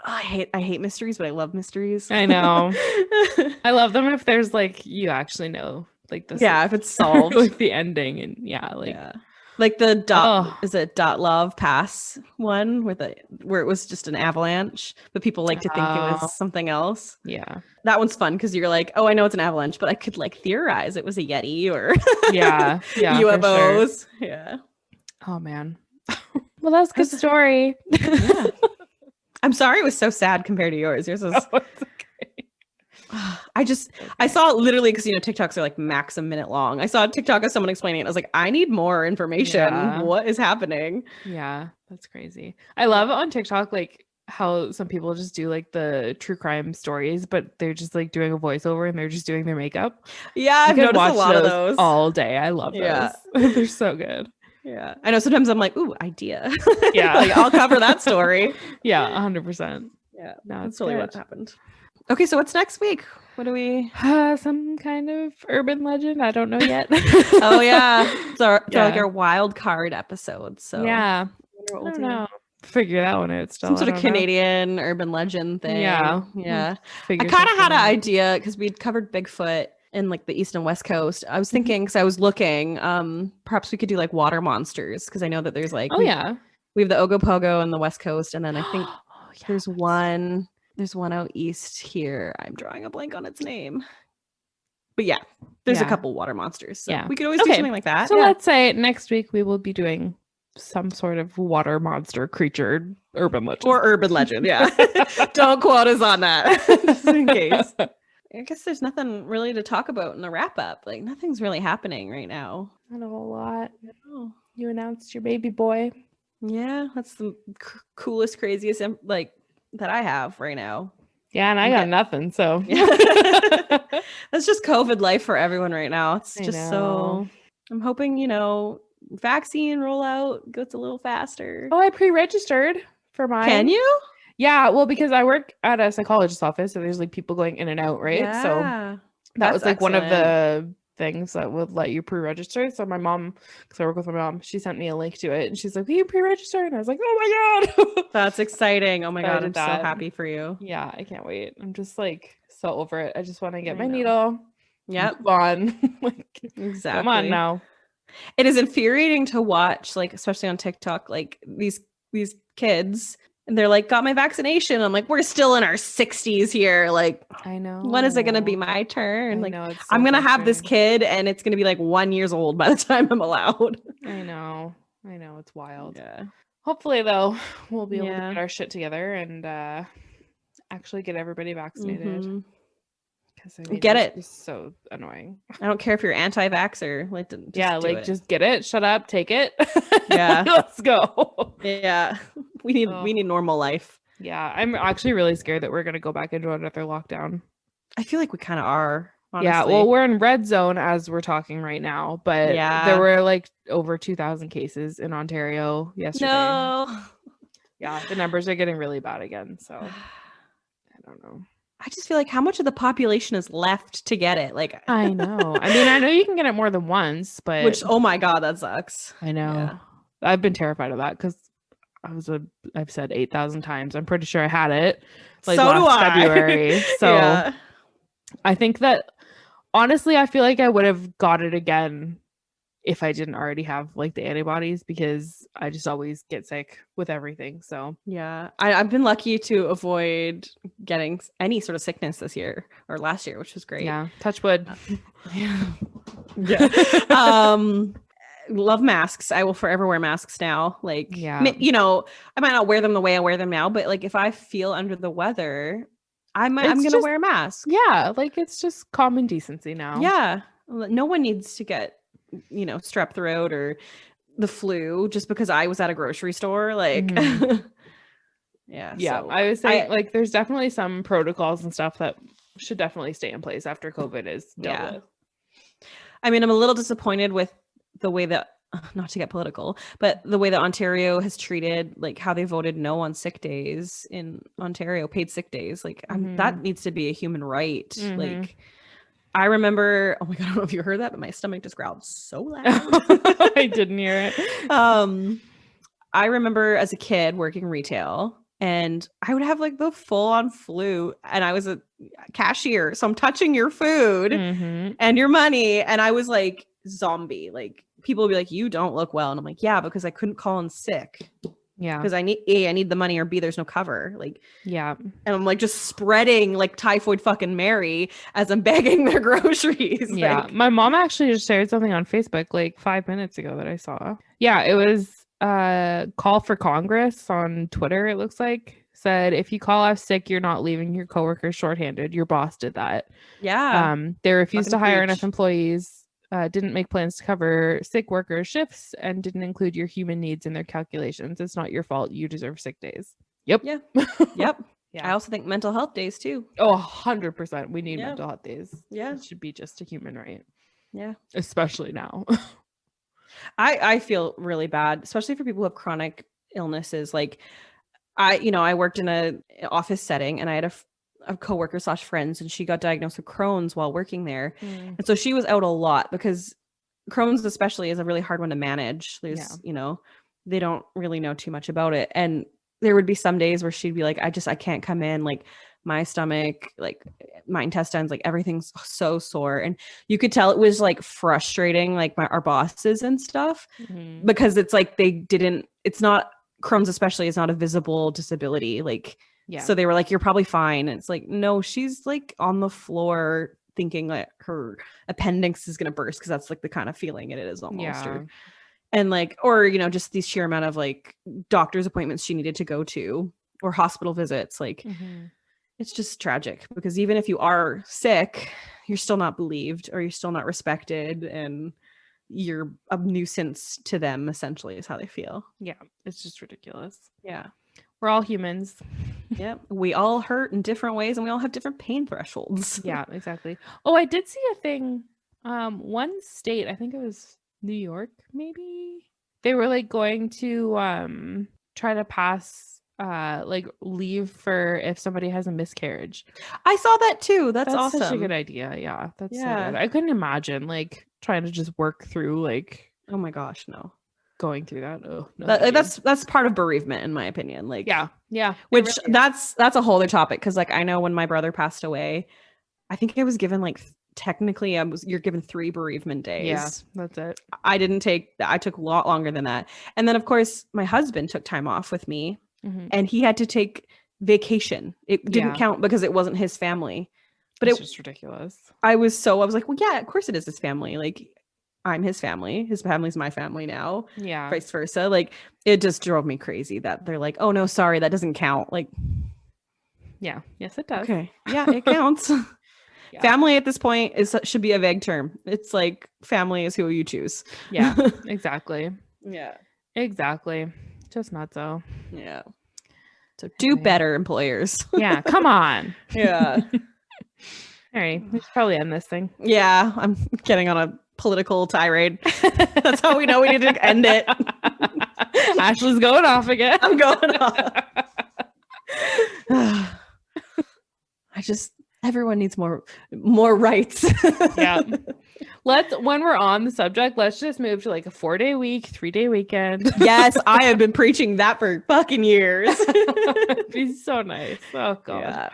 I hate mysteries, but I love mysteries. I know. I love them if there's like you actually know like this. Yeah, if it's solved. Like the ending and like the is it Love Pass one where it was just an avalanche, but people like to think it was something else. Yeah. That one's fun because you're like, oh, I know it's an avalanche, but I could like theorize it was a Yeti or yeah, UFOs. Sure. Yeah. Oh man. Well, that's a good story. Yeah. I'm sorry it was so sad compared to yours. Yours was okay. I saw it literally because TikToks are like max a minute long. I saw a TikTok of someone explaining it. I was like, I need more information. Yeah. What is happening? Yeah, that's crazy. I love on TikTok like how some people just do like the true crime stories, but they're just like doing a voiceover and they're just doing their makeup. Yeah, I've noticed a lot of those all day. I love those. They're so good. Yeah, I know. Sometimes I'm like, ooh, idea. Yeah, like, I'll cover that story. Yeah, 100%. Yeah, no, that's totally what happened. Okay, so what's next week? What do we? Some kind of urban legend. I don't know yet. Oh yeah, so like our wild card episode. So yeah, I don't know. Figure that one out. Still, some sort of Canadian urban legend thing. Yeah. I kind of had an idea because we'd covered Bigfoot in like the east and west coast. I was thinking because I was looking, perhaps we could do like water monsters because I know that there's like we have the Ogopogo on the west coast, and then I think there's one out east here. I'm drawing a blank on its name, but yeah, there's a couple water monsters. So we could always do something like that. So let's say next week we will be doing some sort of water monster creature urban legend. Yeah. Don't quote us on that just in case. I guess there's nothing really to talk about in the wrap up. Like nothing's really happening right now. Not a whole lot. No. You announced your baby boy. Yeah, that's the coolest, craziest like that I have right now. Yeah, and I got nothing. So that's just COVID life for everyone right now. It's just so. I'm hoping vaccine rollout goes a little faster. Oh, I pre-registered for mine. Can you? Yeah, well, because I work at a psychologist's office, so there's like people going in and out, right? Yeah, so that was like one of the things that would let you pre-register. So my mom, because I work with my mom, she sent me a link to it, and she's like, "Will you pre-register?" And I was like, "Oh my god, that's exciting! Oh my god, I'm so happy for you." Yeah, I can't wait. I'm just like so over it. I just want to get my needle. Yep, move on. Like, exactly. Come on now. It is infuriating to watch, like especially on TikTok, like these kids. And they're like, got my vaccination. I'm like, we're still in our 60s here. Like, I know. When is it going to be my turn? Like, so I'm going to have this kid and it's going to be like 1 year old by the time I'm allowed. I know. It's wild. Yeah. Hopefully, though, we'll be able to get our shit together and actually get everybody vaccinated. Because get it. It's so annoying. I don't care if you're anti-vaxxer. Like, just get it. Shut up. Take it. Yeah. Let's go. Yeah. We need normal life. Yeah. I'm actually really scared that we're going to go back into another lockdown. I feel like we kind of are. Honestly. Yeah. Well, we're in red zone as we're talking right now, but there were like over 2,000 cases in Ontario yesterday. No. Yeah. The numbers are getting really bad again. So I don't know. I just feel like how much of the population is left to get it? Like, I know. I mean, I know you can get it more than once, but which, oh my god, that sucks. I know. Yeah. I've been terrified of that because I've said 8,000 times. I'm pretty sure I had it like so last February. So I think that honestly, I feel like I would have got it again if I didn't already have like the antibodies because I just always get sick with everything. So yeah, I've been lucky to avoid getting any sort of sickness this year or last year, which was great. Yeah, touch wood. Love masks. I will forever wear masks now. Like, I might not wear them the way I wear them now, but like if I feel under the weather, I'm gonna wear a mask. Yeah, like it's just common decency now. Yeah, no one needs to get strep throat or the flu just because I was at a grocery store. Like, yeah. So I was saying like there's definitely some protocols and stuff that should definitely stay in place after COVID is dealt with. I mean, I'm a little disappointed with the way that, not to get political, but the way that Ontario has treated, like how they voted no on sick days in Ontario, paid sick days. Like that needs to be a human right. Like I remember, oh my God, I don't know if you heard that, but my stomach just growled so loud. I didn't hear it. I remember as a kid working retail, and I would have like the full on flu, and I was a cashier. So I'm touching your food and your money. And I was like zombie. Like people would be like, you don't look well. And I'm like, yeah, because I couldn't call in sick. Yeah. Because I need the money, or B, there's no cover. Like, yeah. And I'm like just spreading like typhoid fucking Mary as I'm bagging their groceries. Yeah. Like, my mom actually just shared something on Facebook like 5 minutes ago that I saw. Yeah. It was call for Congress on Twitter. It looks like said, if you call off sick, you're not leaving your coworkers shorthanded. Your boss did that. Yeah. They refused Fucking to hire preach. enough employees. Didn't make plans to cover sick workers' shifts, and didn't include your human needs in their calculations. It's not your fault. You deserve sick days. Yep. Yeah. Yep. Yeah. I also think mental health days too. Oh, 100%. We need mental health days. Yeah. It should be just a human right. Yeah. Especially now. I feel really bad, especially for people who have chronic illnesses. Like I worked in a office setting, and I had a coworker / friends, and she got diagnosed with Crohn's while working there. And so she was out a lot, because Crohn's especially is a really hard one to manage. There's, they don't really know too much about it. And there would be some days where she'd be like, I can't come in. Like my stomach, like my intestines, like everything's so sore. And you could tell it was like frustrating, like our bosses and stuff, because it's like it's not, Crohn's especially is not a visible disability. Like, yeah. So they were like, you're probably fine. And it's like, no, she's like on the floor thinking like her appendix is going to burst, because that's like the kind of feeling it is almost. Yeah. And like, or, just the sheer amount of like doctor's appointments she needed to go to, or hospital visits. Like, it's just tragic, because even if you are sick, you're still not believed, or you're still not respected, and you're a nuisance to them, essentially, is how they feel. Yeah. It's just ridiculous. Yeah. We're all humans. Yeah. We all hurt in different ways, and we all have different pain thresholds. Yeah, exactly. Oh, I did see a thing. One state, I think it was New York, maybe. They were like going to try to pass like leave for if somebody has a miscarriage. I saw that too. That's awesome. Such a good idea. Yeah. That's so good. I couldn't imagine like trying to just work through like, oh my gosh, no. Going through that. Oh, no, that's part of bereavement, in my opinion. Like, yeah. Which really that's a whole other topic, because like I know when my brother passed away, I think I was given like technically you're given 3 bereavement days. Yeah, that's it. I took a lot longer than that. And then of course my husband took time off with me, and he had to take vacation. It didn't count because it wasn't his family. But it's just ridiculous. I was like, well, yeah, of course it is his family. Like, I'm his family. His family's my family now. Yeah. Vice versa. Like, it just drove me crazy that they're like, oh no, sorry, that doesn't count. Like, yeah. Yes, it does. Okay. Yeah, it counts. Yeah. Family at this point should be a vague term. It's like family is who you choose. Yeah, exactly. Yeah. Exactly. Just not so. Yeah. So do better, employers. Yeah, come on. Yeah. All right. We should probably end this thing. Yeah, I'm getting on a political tirade. That's how we know we need to end it. Ashley's going off again. I'm going off. Everyone needs more rights. Yeah. When we're on the subject, let's just move to like a 4-day week, 3-day weekend. Yes, I have been preaching that for fucking years. It'd be so nice. Oh god. Yeah.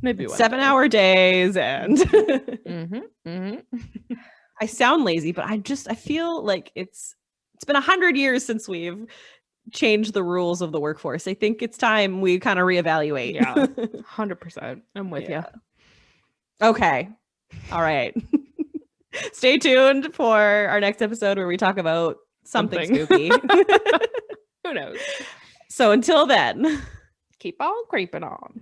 Maybe 7-hour days and I sound lazy, but I feel like it's been 100 years since we've changed the rules of the workforce. I think it's time we kind of reevaluate. Yeah. 100%. I'm with you. Okay. All right. Stay tuned for our next episode where we talk about something spooky. Who knows? So until then, keep on creeping on.